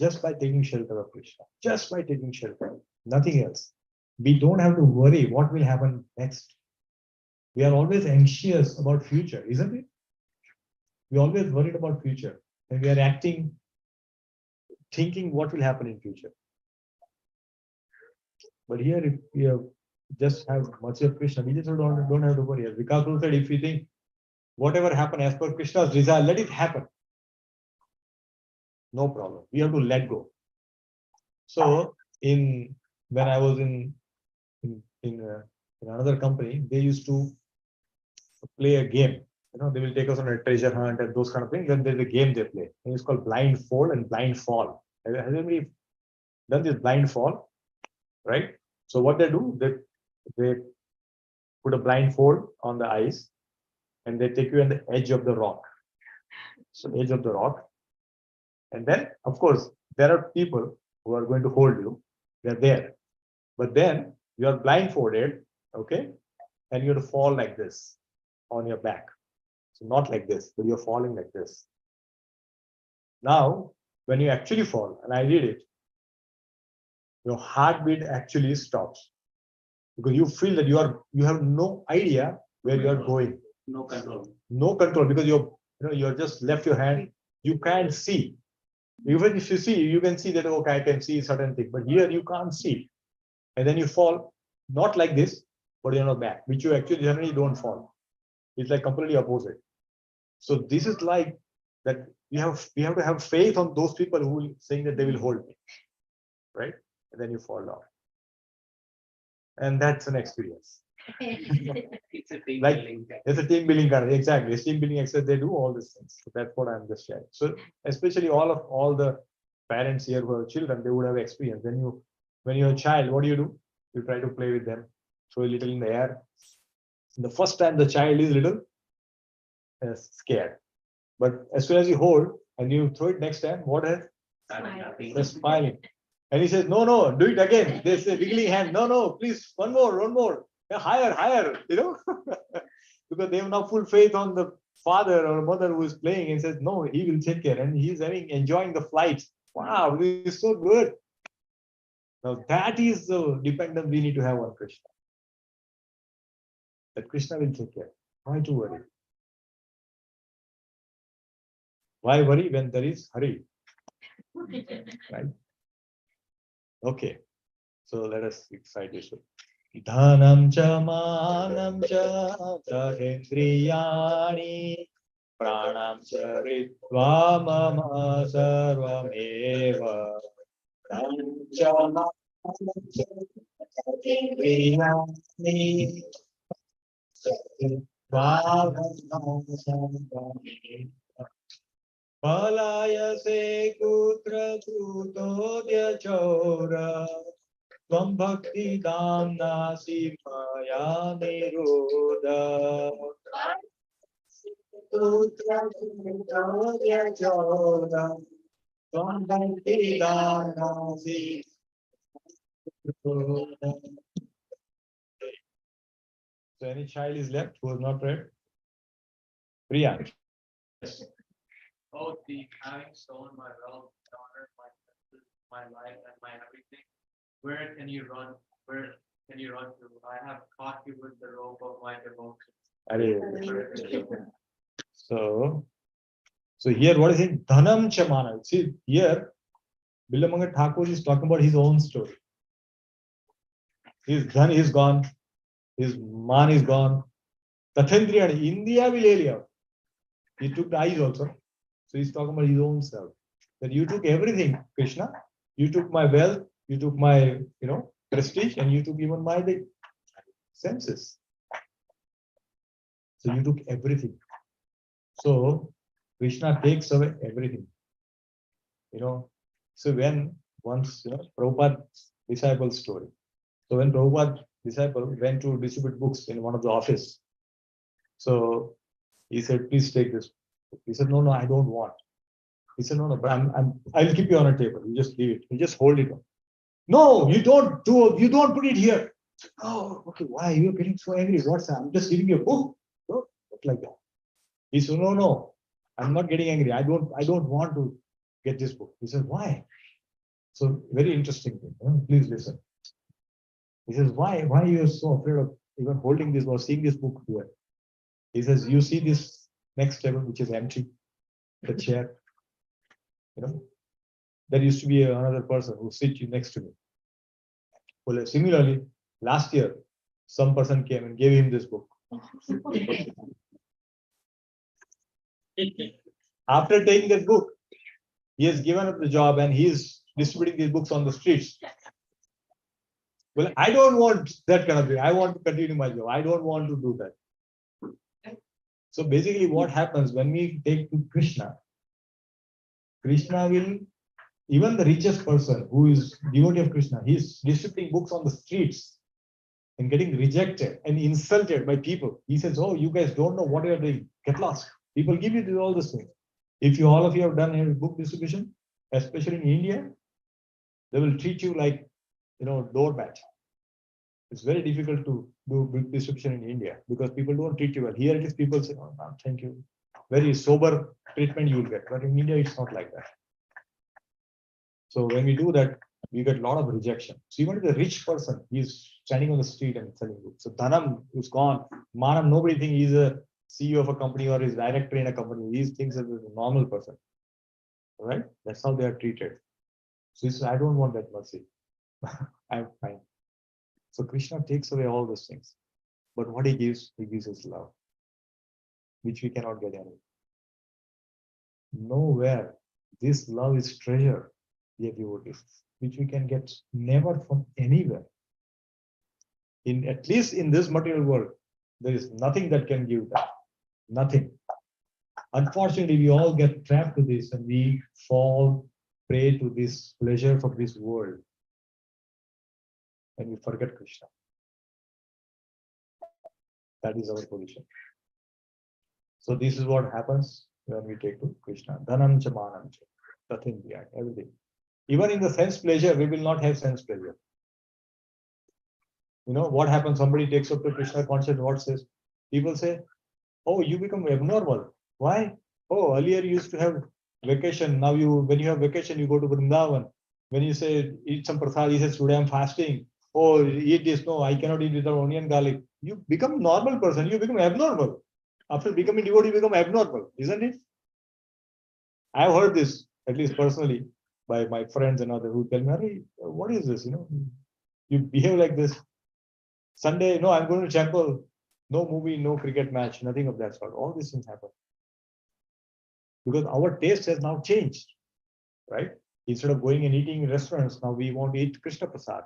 just by taking shelter of Krishna. Just by taking shelter, nothing else. We don't have to worry what will happen next. We are always anxious about future, isn't it? We always worried about future, and we are acting, thinking what will happen in future. But here, if we have just have mercy of Krishna, we just don't have to worry. As Vikas said, if we think whatever happen as per Krishna's desire, let it happen. No problem. We have to let go. So when I was in another company, they used to play a game. They will take us on a treasure hunt and those kind of things. Then there's a game they play. And it's called blindfold and blindfall. Has anybody done this blindfall? Right? So what they do, they put a blindfold on the eyes and they take you on the edge of the rock. So edge of the rock. And then, of course, there are people who are going to hold you. They're there. But then you are blindfolded, okay? And you have to fall like this on your back. So not like this, but you're falling like this. Now, when you actually fall, and I did it, your heartbeat actually stops. because you feel that you have no idea where you are going. No control. No control, because you're just left your hand, you can't see. Even if you see, you can see that, okay, I can see certain thing, but here you can't see. And then you fall, not like this, but back, which you actually generally don't fall. It's like completely opposite. So this is like that we have to have faith on those people who saying that they will hold me, right? And then you fall down. And that's an experience. It's a team Like, building. it's a team building kind of, exactly. It's team building exercise, they do all these things. So that's what I'm just sharing. So especially all the parents here who have children, they would have experience. When you're a child, what do? You try to play with them, throw a little in the air. The first time the child is little scared. But as soon as you hold and you throw it next time, what has? They're smiling. And he says, no, do it again. They say, wiggling hand, no, please, one more. Yeah, higher, because they have now full faith on the father or mother who is playing and says, no, he will take care. And he's enjoying the flight. Wow, this is so good. Now that is the dependence we need to have on Krishna. That Krishna will take care. Why to worry? Why worry when there is hurry? Right? Okay. So let us recite this. Dhanam cha manam cha tadendriyani pranam cha ritva mama sarvameva. Dhanam cha manam cha tadendriyani ritva mama sarvameva. Palaya se kutra drutodya chora Tvam bhakti damna simaya nirodha Kutra drutodya chora Tvam bhakti damna simaya nirodha. So any child is left who has not read? Priya. Yes. Oh, the having stolen my wealth, daughter, my senses, my life, and my everything. Where can you run? Where can you run to? I have caught you with the rope of my devotion. So here what is it? Dhanam chamana. See here, Bilvamangala Thakur is talking about his own story. His dhan is gone, his man is gone. Tathendriya, India will area. He took the eyes also. So he's talking about his own self. That you took everything, Krishna. You took my wealth, you took my, prestige, and you took even my senses. So you took everything. So Krishna takes away everything. So when once, Prabhupada's disciple story. So when Prabhupada's disciple went to distribute books in one of the office, so he said, please take this. He said, no, I don't want. He said, no, but I'll keep you on a table. You just leave it. You just hold it on. No, you don't put it here. Oh, okay. Why? You're getting so angry. What's that? I'm just giving you a book. No, not like that. He said, no, I'm not getting angry. I don't want to get this book. He said, why? So very interesting thing. Please listen. He says, why are you so afraid of even holding this or seeing this book here? He says, you see this next table, which is empty, the chair. There used to be another person who sits next to me. Well, similarly, last year, some person came and gave him this book. After taking this book, he has given up the job and he is distributing these books on the streets. Well, I don't want that kind of thing. I want to continue my job. I don't want to do that. So basically what happens when we take to Krishna will, even the richest person who is devotee of Krishna, he's distributing books on the streets and getting rejected and insulted by people. He says, oh, you guys don't know what you're doing. Get lost. People give you all this thing. If all of you have done a book distribution, especially in India, they will treat you like, doormat. It's very difficult to do book distribution in India because people don't treat you well. Here it is, people say, oh, no, thank you. Very sober treatment you will get. But in India, it's not like that. So when we do that, we get a lot of rejection. So even the rich person, he's standing on the street and selling books. So Dhanam is gone. Manam, nobody thinks he's a CEO of a company or is director in a company. He thinks as a normal person. Right? That's how they are treated. So he says, I don't want that mercy. I'm fine. So Krishna takes away all those things. But what he gives his love, which we cannot get anywhere. Nowhere. This love is treasure, dear devotees, which we can get never from anywhere. At least in this material world, there is nothing that can give that. Nothing. Unfortunately, we all get trapped to this and we fall prey to this pleasure of this world. And we forget Krishna. That is our position. So this is what happens when we take to Krishna. Dhanam cha manam cha. Nothing behind, everything. Even in the sense pleasure, we will not have sense pleasure. You know what happens? Somebody takes up to Krishna consciousness, what says? People say, oh, you become abnormal. Why? Oh, earlier you used to have vacation. Now when you have vacation, you go to Vrindavan. When you say eat some prasad, he says, today I'm fasting. Oh, eat this. No, I cannot eat without onion garlic. You become normal person. You become abnormal. After becoming devotee, you become abnormal, isn't it? I've heard this, at least personally, by my friends and others who tell me, hey, what is this? You behave like this. Sunday, no, I'm going to temple. No movie, no cricket match, nothing of that sort. All these things happen. Because our taste has now changed, right? Instead of going and eating in restaurants, now we want to eat Krishna Prasad.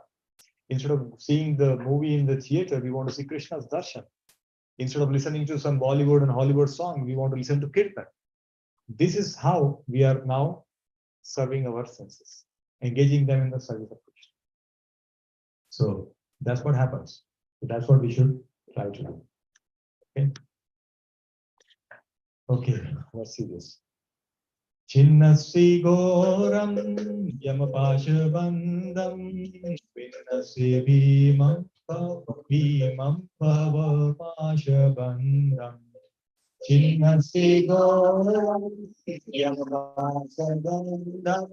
Instead of seeing the movie in the theater, we want to see Krishna's darshan. Instead of listening to some Bollywood and Hollywood song, we want to listen to Kirtan. This is how we are now serving our senses, engaging them in the service of Krishna. So that's what happens. So that's what we should try to do. Okay. Okay, let's see this. Chinnasi goram yamapasha bandam vinnasi bhimam bhava pasha bandam Chinnasi goram yamapasha bandam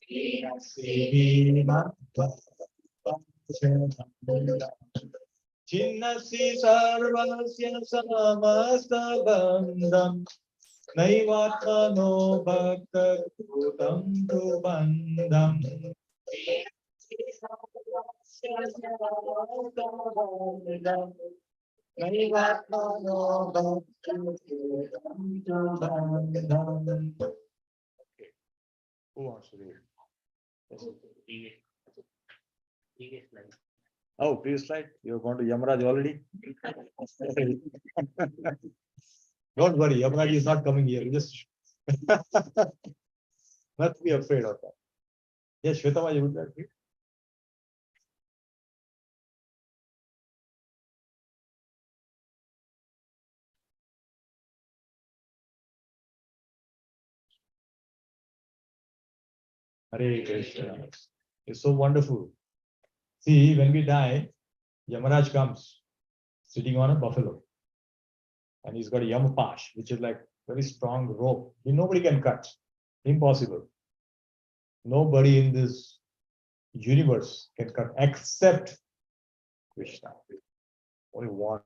vinnasi bhimam bhava pasha bandam Chinnasi sarvasya samasta bandam Naivatmano bhakta kutam tu bandam. Naivatmano bhakta kutam tu bandam. Okay. Who wants to read? Oh, previous slide. You're going to Yamaraj already? Don't worry, Yamaraj is not coming here. Just not be afraid of that. Yes, Shvetama, you would like to? Hare Krishna. It's so wonderful. See, when we die, Yamaraj comes sitting on a buffalo. And he's got a yamapash, which is like very strong rope. Nobody can cut. Impossible. Nobody in this universe can cut except Krishna. Only one.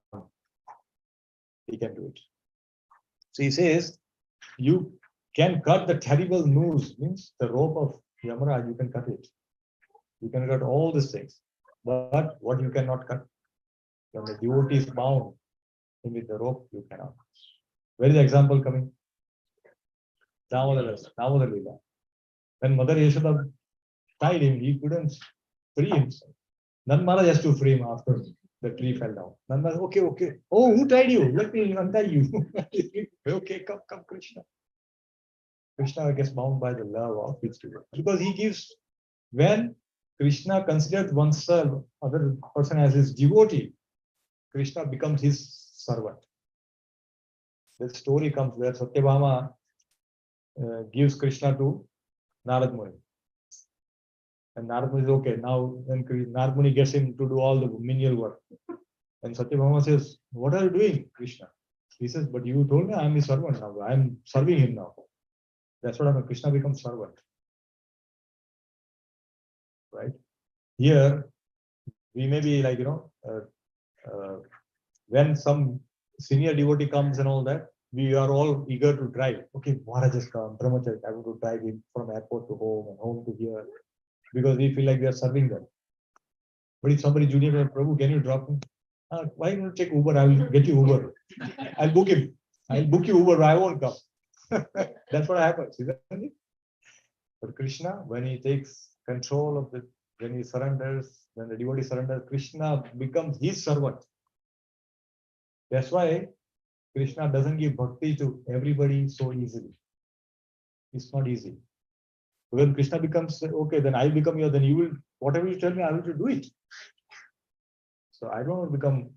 He can do it. So he says, you can cut the terrible noose, means the rope of Yamaraj, you can cut it. You can cut all these things. But what you cannot cut? When the devotee is bound with the rope, you cannot. Where is the example coming? Damodar Leela. When Mother Yashoda tied him, he couldn't free himself. Nand Maharaj has to free him after the tree fell down. Nand Maharaj, okay. Oh, who tied you? Let me untie you. Okay, come, Krishna. Krishna gets bound by the love of his devotee. Because he gives, when Krishna considers oneself, other person as his devotee, Krishna becomes his servant. The story comes where Satyabhama gives Krishna to Narad Muni. And Narad Muni is okay. Now, when Narad Muni gets him to do all the menial work. And Satyabhama says, what are you doing, Krishna? He says, but you told me I am his servant now. I am serving him now. That's what happened. Krishna becomes servant. right? Here, we may be like, when some senior devotee comes and all that, we are all eager to drive. Okay, Maharaj has come, Brahmachari, I want to drive him from airport to home and home to here, because we feel like we are serving them. But if somebody junior or Prabhu, can you drop me? Why don't you take Uber? I will get you Uber. I'll book him. I'll book you Uber. I won't come. That's what happens, isn't it? But Krishna, when he takes control of the, when he surrenders, when the devotee surrenders, Krishna becomes his servant. That's why Krishna doesn't give bhakti to everybody so easily. It's not easy. When Krishna becomes, okay, then I become your, then you will, whatever you tell me, I will do it. So I don't want to become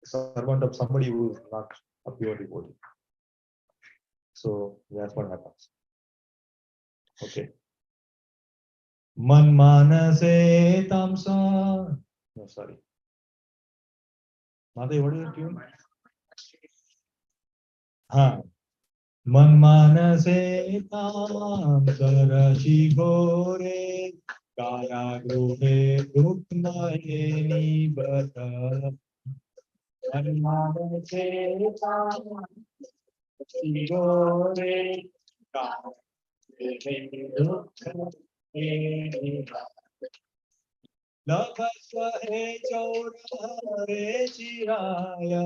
a servant of somebody who is not a pure devotee. So that's what happens. Okay. Man manase tamsa. No, sorry. Mata, what is the tune? Man manase tamsa rashi ghore kaya gruhe rukmaye nibata. Man manase tamsa rashi ghore kaya gruhe rukmaye nibata. Labaswahe chaurare chiraya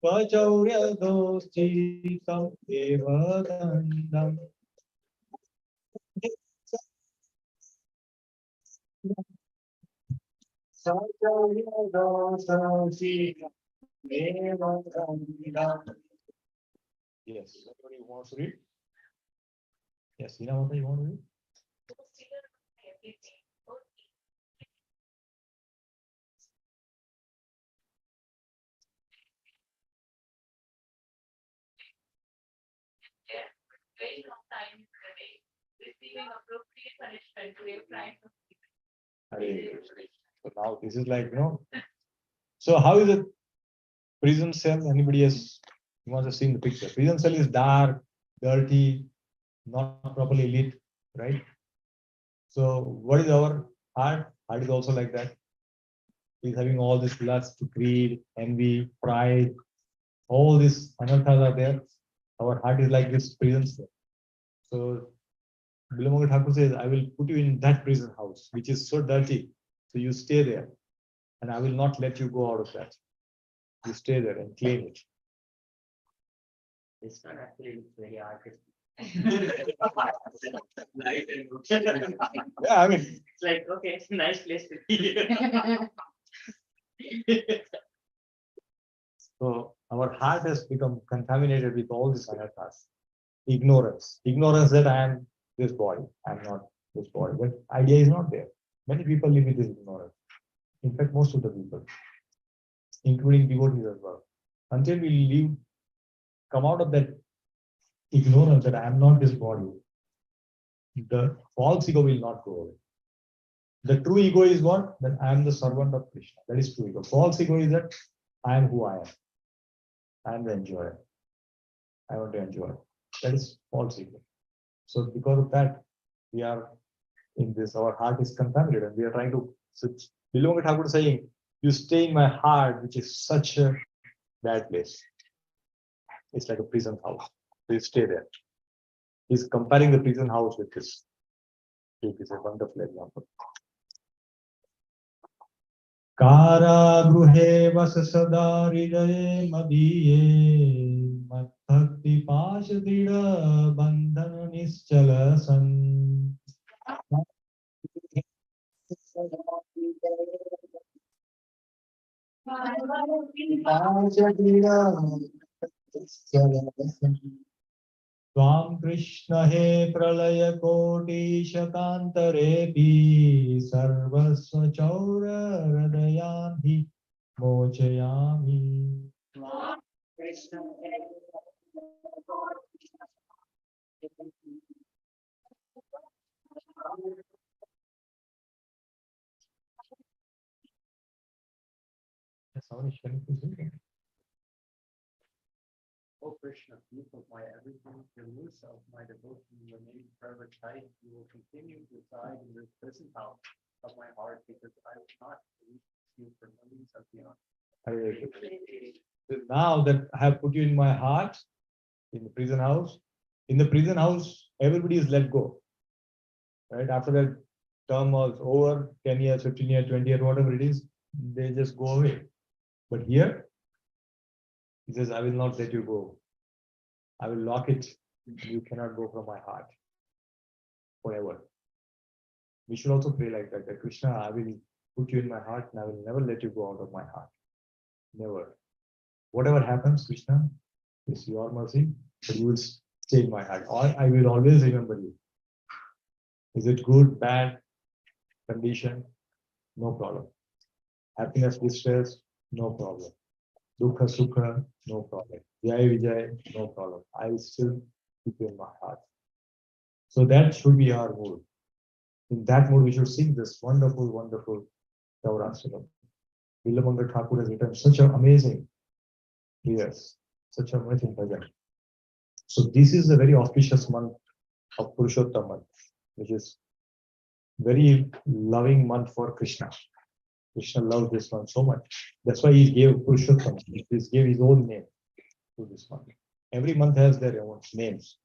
Pachaurya dosti tam eva dandam. Pachaurya dosti eva dandam. Yes, somebody wants to read? Yes, you know what you want to read? Very long time in the day, receiving appropriate punishment to a crime of So now this is like, So how is a prison cell? Anybody else who wants to see the picture? Prison cell is dark, dirty, not properly lit, right? So what is our heart? Heart is also like that. He's having all this lust, greed, envy, pride, all these anarthas are there. Our heart is like this prison cell. So Bilvamangala Thakur says, I will put you in that prison house, which is so dirty. So you stay there, and I will not let you go out of that. You stay there and clean it. It's not actually very artistic. Yeah, I mean, It's like, okay, it's a nice place to be. so our heart has become contaminated with all these anarthas. Ignorance. Ignorance that I am this body, I am not this body. But idea is not there. Many people live with this ignorance. In fact, most of the people, including devotees as well. Until we leave, come out of that ignorance that I am not this body, the false ego will not go away. The true ego is what? That I am the servant of Krishna. That is true ego. False ego is that I am who I am. I am the enjoyer. I want to enjoy. That is false ego. So because of that, we are in this, our heart is contaminated and we are trying to, so Bilvamangala Thakur is saying, you stay in my heart, which is such a bad place. It's like a prison house. So you stay there. He's comparing the prison house with this. It is a wonderful example. Kara gruhe vas sada hridaye madiye mat bhakti pasha dida bandhana nischala san. Swam Krishna he pralaya koti shakantarepi sarvasva chaura hridayandhi mochayami. O Krishna, you of my everything, remove self, my devotion, remain forever tight. You will continue to reside in this present house. of my heart because I was not you for money, something else. Now that I have put you in my heart, in the prison house, everybody is let go. Right? After that term was over, 10 years, 15 years, 20 years, whatever it is, they just go away. But here, he says, I will not let you go. I will lock it. You cannot go from my heart forever. We should also pray like that, that Krishna, I will put you in my heart and I will never let you go out of my heart. Never. Whatever happens, Krishna, is your mercy, but you will stay in my heart. I will always remember you. Is it good, bad, condition? No problem. Happiness, distress, no problem. Dukha, sukha, no problem. Jai, vijay, no problem. I will still keep you in my heart. So that should be our mood. In that mood, we should sing this wonderful, wonderful Taurastikam. Bilvamangala Thakura has written such an amazing prayers, such an amazing bhajan. So this is a very auspicious month of Purushottam month, which is very loving month for Krishna. Krishna loves this month so much. That's why he gave Purushottam. He gave his own name to this month. Every month has their own names.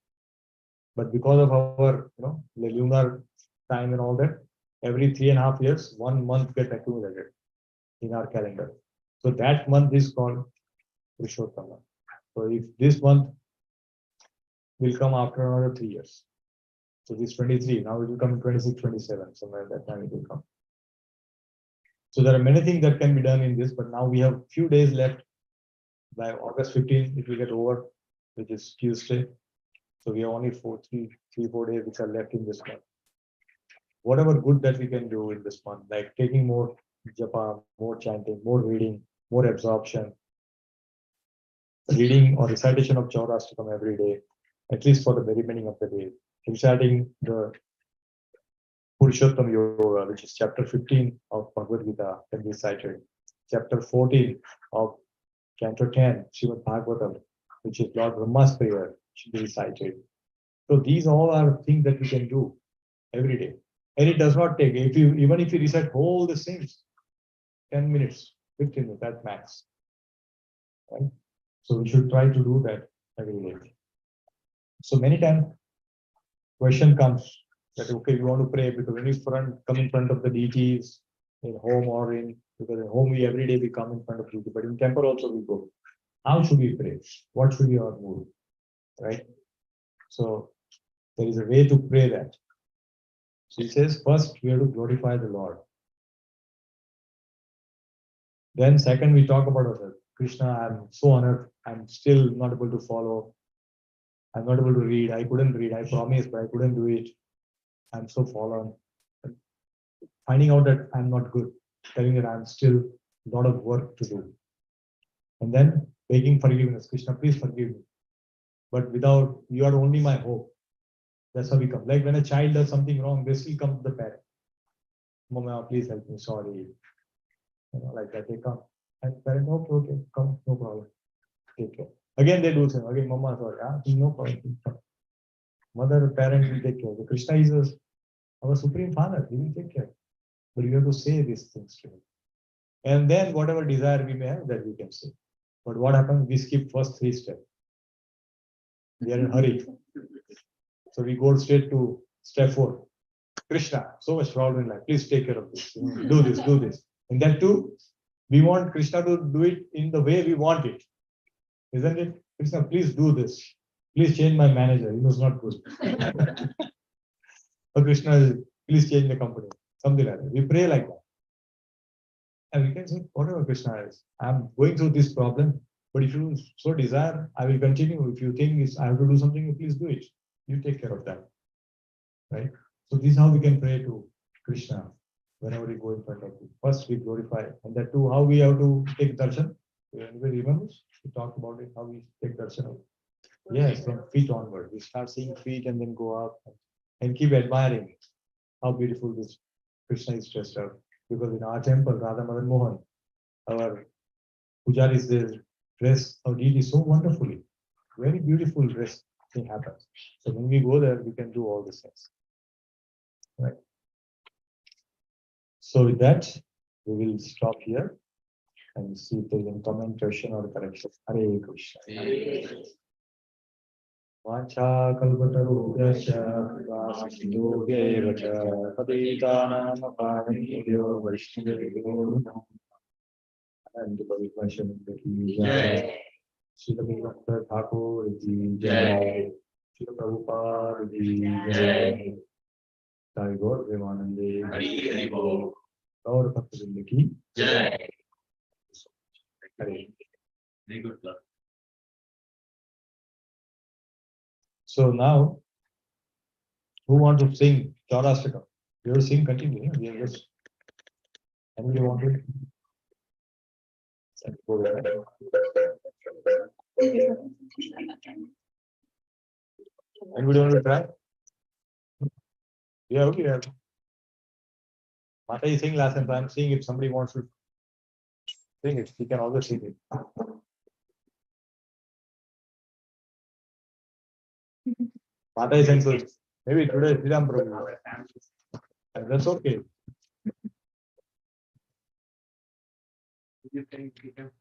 But because of our, the lunar time and all that, every 3.5 years, 1 month gets accumulated in our calendar. So that month is called Purushottam. So if this month will come after another 3 years. So this 23, now it will come in 26, 27, somewhere at that time it will come. So there are many things that can be done in this, but now we have few days left. By August 15, it will get over, which is Tuesday. So we have only 4 days which are left in this month. Whatever good that we can do in this month, like taking more japa, more chanting, more reading, more absorption, reading or recitation of Chaurashtakam every day, at least for the very beginning of the day, reciting the Purushottam Yoga, which is chapter 15 of Bhagavad Gita, can be recited. Chapter 14 of Canto 10, Srimad Bhagavatam, which is Lord Brahma's prayer, should be recited. So these all are things that we can do every day. And it does not take, even if you recite all the things, 10 minutes, 15 minutes, that's max. Right? So we should try to do that every day. So many times, question comes that, okay, you want to pray because when you come in front of the deities in home or because in home every day we come in front of deity, but in temple also we go. How should we pray? What should be our mood? Right? So there is a way to pray that. So he says, first we have to glorify the Lord. Then second, we talk about ourselves. Krishna, I'm so honored. I'm still not able to follow. I'm not able to read. I couldn't read. I promised, but I couldn't do it. I'm so fallen. Finding out that I'm not good. Telling that I'm still a lot of work to do. And then begging forgiveness. Krishna, please forgive me. But without, you are only my hope. That's how we come. Like when a child does something wrong, they still come to the parent. Mama, please help me. Sorry. Like that they come. And parent, okay, come, no problem. Take care. Again, they do same. Again, Mama, sorry. No problem. Mother, parent will take care. The Krishna is our supreme father. He will take care. But you have to say these things to him. And then whatever desire we may have, that we can say. But what happens? We skip first 3 steps. We are in a hurry. So we go straight to step 4. Krishna, so much problem in life. Please take care of this. Do this, do this. And then 2, we want Krishna to do it in the way we want it. Isn't it? Krishna, please do this. Please change my manager. He was not good. Or Krishna, please change the company. Something like that. We pray like that. And we can say, whatever Krishna is, I'm going through this problem, but if you so desire, I will continue. If you think I have to do something, please do it. You take care of that. Right? So this is how we can pray to Krishna whenever we go in front of him. First we glorify, and that too, how we have to take darshan. Anybody remembers? We talked about it, how we take darshan. Yes, from feet onward. We start seeing feet and then go up and keep admiring how beautiful this Krishna is dressed up. Because in our temple, Radha Madan Mohan, our pujaris, they dress our deity so wonderfully. Very beautiful dress thing happens. So when we go there, we can do all these things. Right. So with that, we will stop here and see if there's any comment, question or correction. Hare Krishna. Vacha kalpatarubhyascha kripasindovyeva cha patitanam pavanebhyo vaishnavebhyo namo. And the Bhagavad Ki Jai. Srila Thakura Ji Jai. Srila Prabhupada Ji Jai. Sai Gaur Premanande Hari Hari Bol. Gaur Bhakta Ki Jai. Hare. Very good luck. So now, who wants to sing Chaurastakam? You ever sing continue? We have just. Anybody want to? Go ahead. Anybody want to try? Yeah, okay. Yeah. Mata is sing last time, so I'm seeing if somebody wants to sing it, he can also sing it. Mata is saying so. Maybe today Sriram Prabhu. And that's okay. You think you can?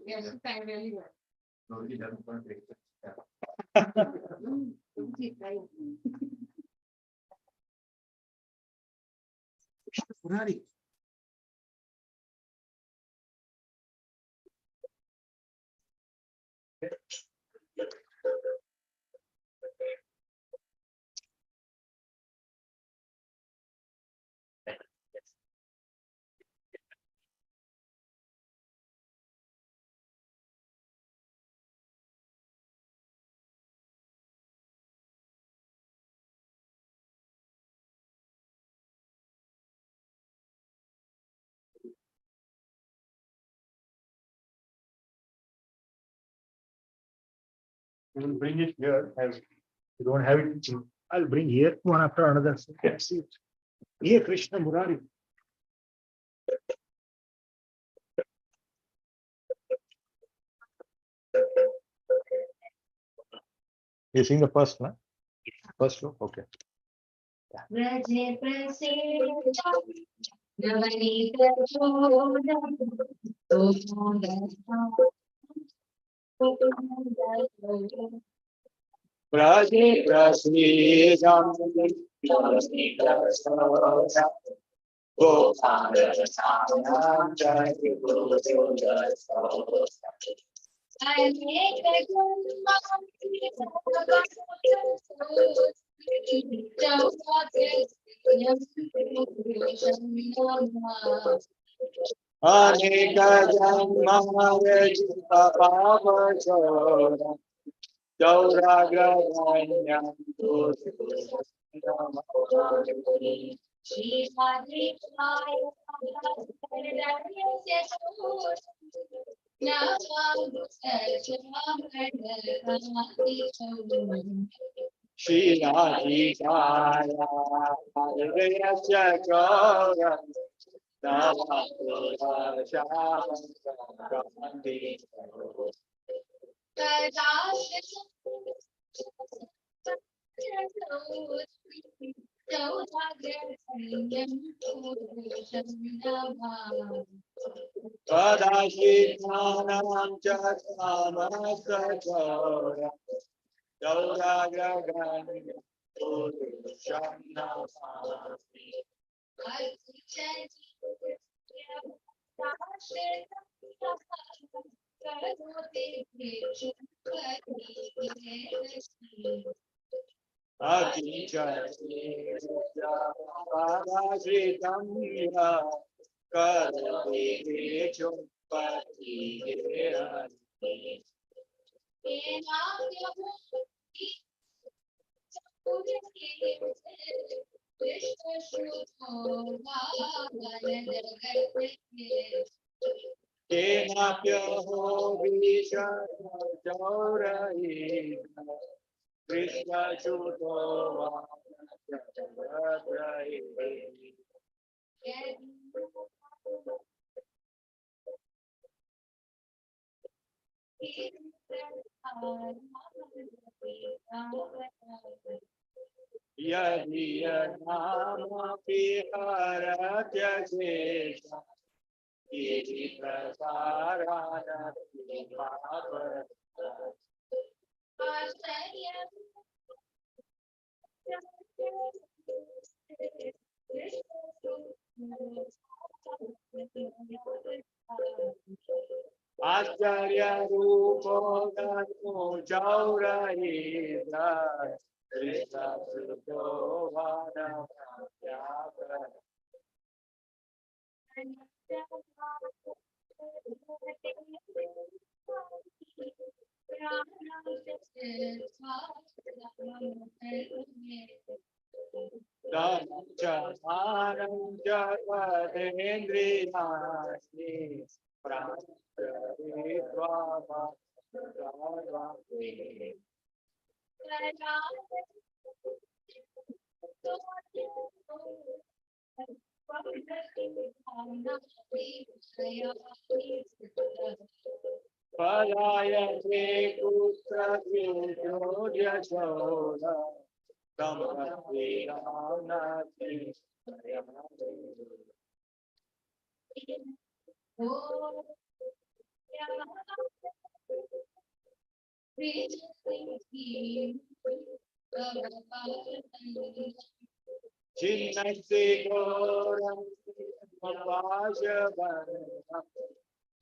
Yes, thank really well. No, he doesn't want to take it. Murari. We will bring it here as you don't have it. I'll bring here one after another. So you can see it. Here, Krishna Murari. You sing the first one? First one? Okay. Raje Prasida Navanita Choda Braje Prasnijam I make a Anika Janmahara Jiva Pava Chora Gauragravanyam She had Shri Radhikaya Hridayasya Gaura Namakrura Shamandi Padashitmanam Chakamasa Gaura Gauragravanyam Shamnamasti Padashritam Karati Chumpati Kenapya Visha Jaurai Krishna Chuto Yadiya nama piharatya shesha iti prasarana papa. Acharya rupo gano jaurahidra Krishna suto vana Dhanam charanam javadendriyasi Prancharitva Bhagavate Palayate putra vijodya choda Kamraviyanati Chinnasti goram Mapashabana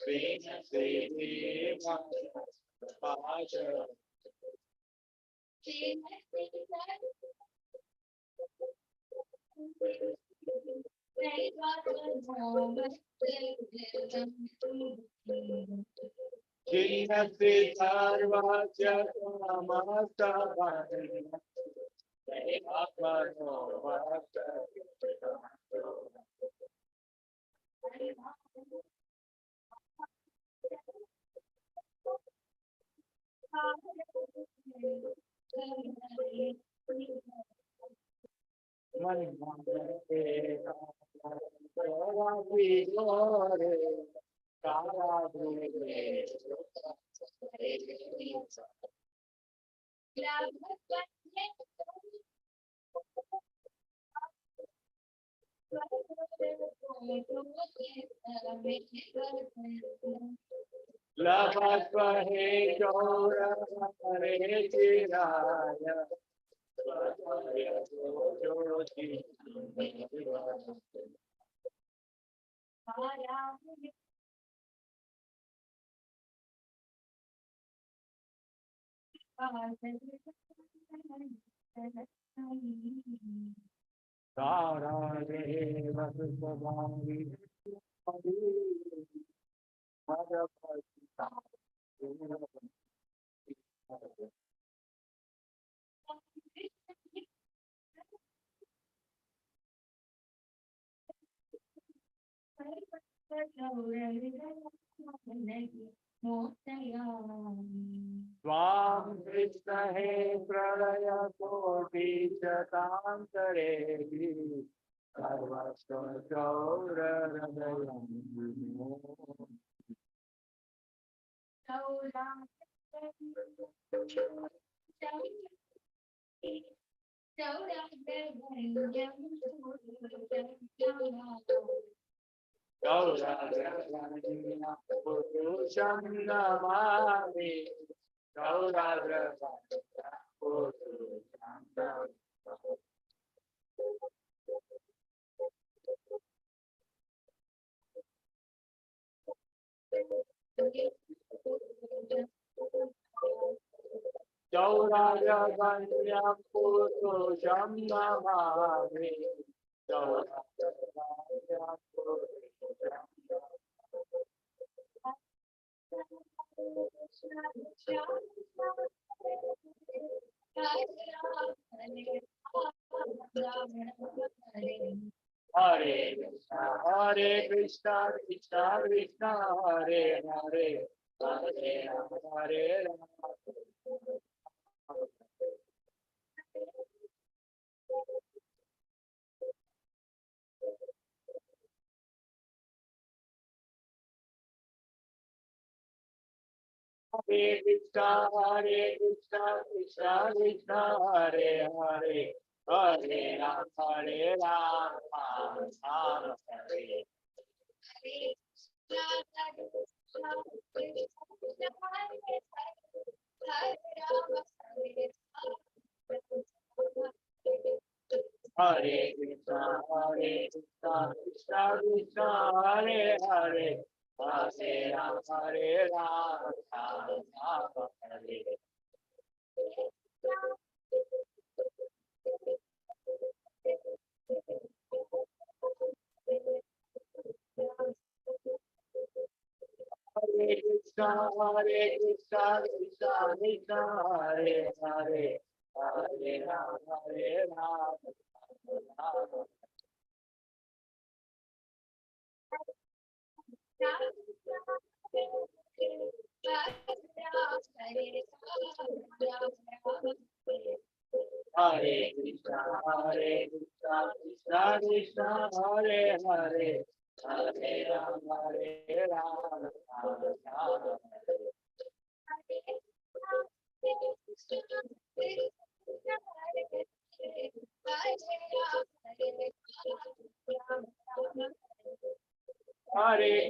Vinasti Deva Pasha Chinnasti Sarvacha Namastavana Atmano Bhakta Lavasvahe Gaura Hare Chiraya Svaya Jyoti Tara Deva Subhani Swam Krishna He Pralaya Koti Chatantare Sarvasva Gaura Radayam Gaura Radayam Purusham Namami Gaura Radayam Purusham Namami Gauraja Ganya Purusham Namami Gauraja Ganya Purusham Hare Krishna, Krishna Krishna, Hare Hare, Hare Rama, Hare Rama. Hare Krishna, Krishna Krishna, Hare Hare, Hare Ram, Hare Ram, Ram Ram, Hare Hare Krishna, Krishna Krishna, Hare Hare, Hare Ram, Ram Ram, Hare Hare Krishna, Krishna Krishna, Hare Hare, Hare Ram, Ram Ram. Hare Krishna, Krishna Krishna, Hare Hare, Hare Ram, Ram Ram. Hare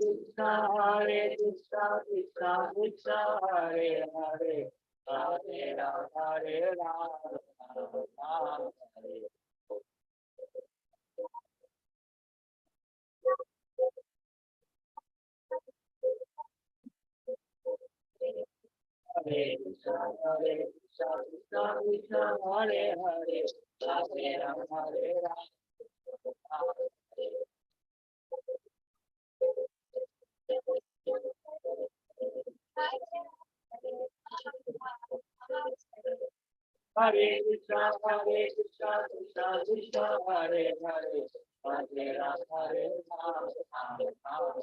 Krishna, Krishna Krishna, Hare Hare, Hare Ram, Ram Ram, Hare. Hare Krishna, Krishna Krishna, Hare Hare, Hare Ram, Ram. Hare Krishna, Krishna Krishna, Hare Hare, Hare Ram, Ram Ram.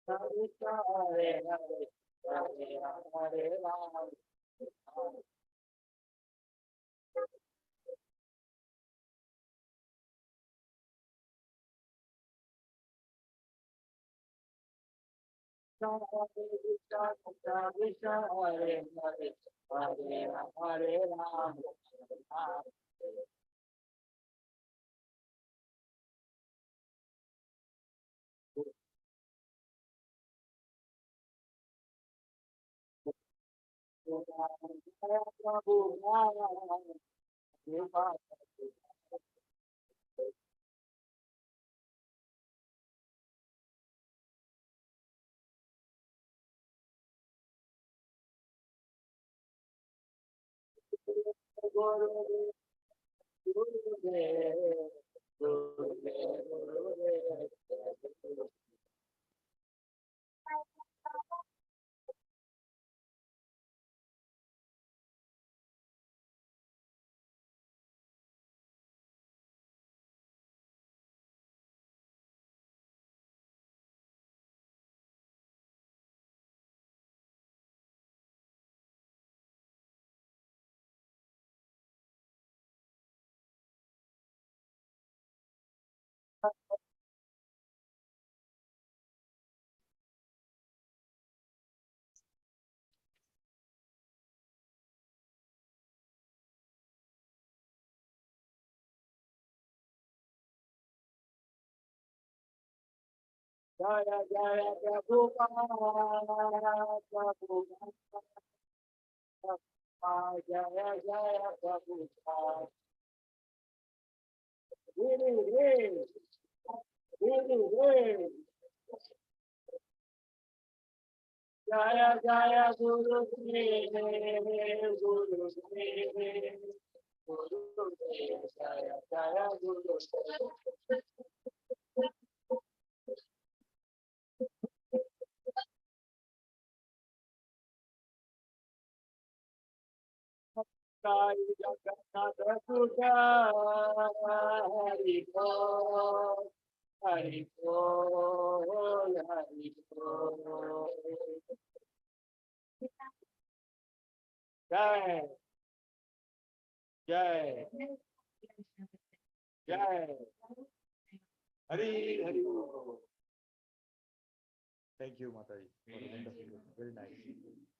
Hare Krishna, Hare Hare, Hare Ram, Ram. Hare Krishna, Krishna, Hare Hare, Hare Ram, Ram. Jaya Jaya Prabhupada, Prabhupada, Jaya Jaya Prabhupada. Really, really, really, really. Jaya Jaya Guru Dev, Guru Dev, Guru Dev, Jaya Jaya Guru Dev. Sai Jagannath Sudha Hari Bol Hari Bol Hari Bol Jai Jai Jai Hari Hari. Thank you, Mataji. Wonderful. Very nice.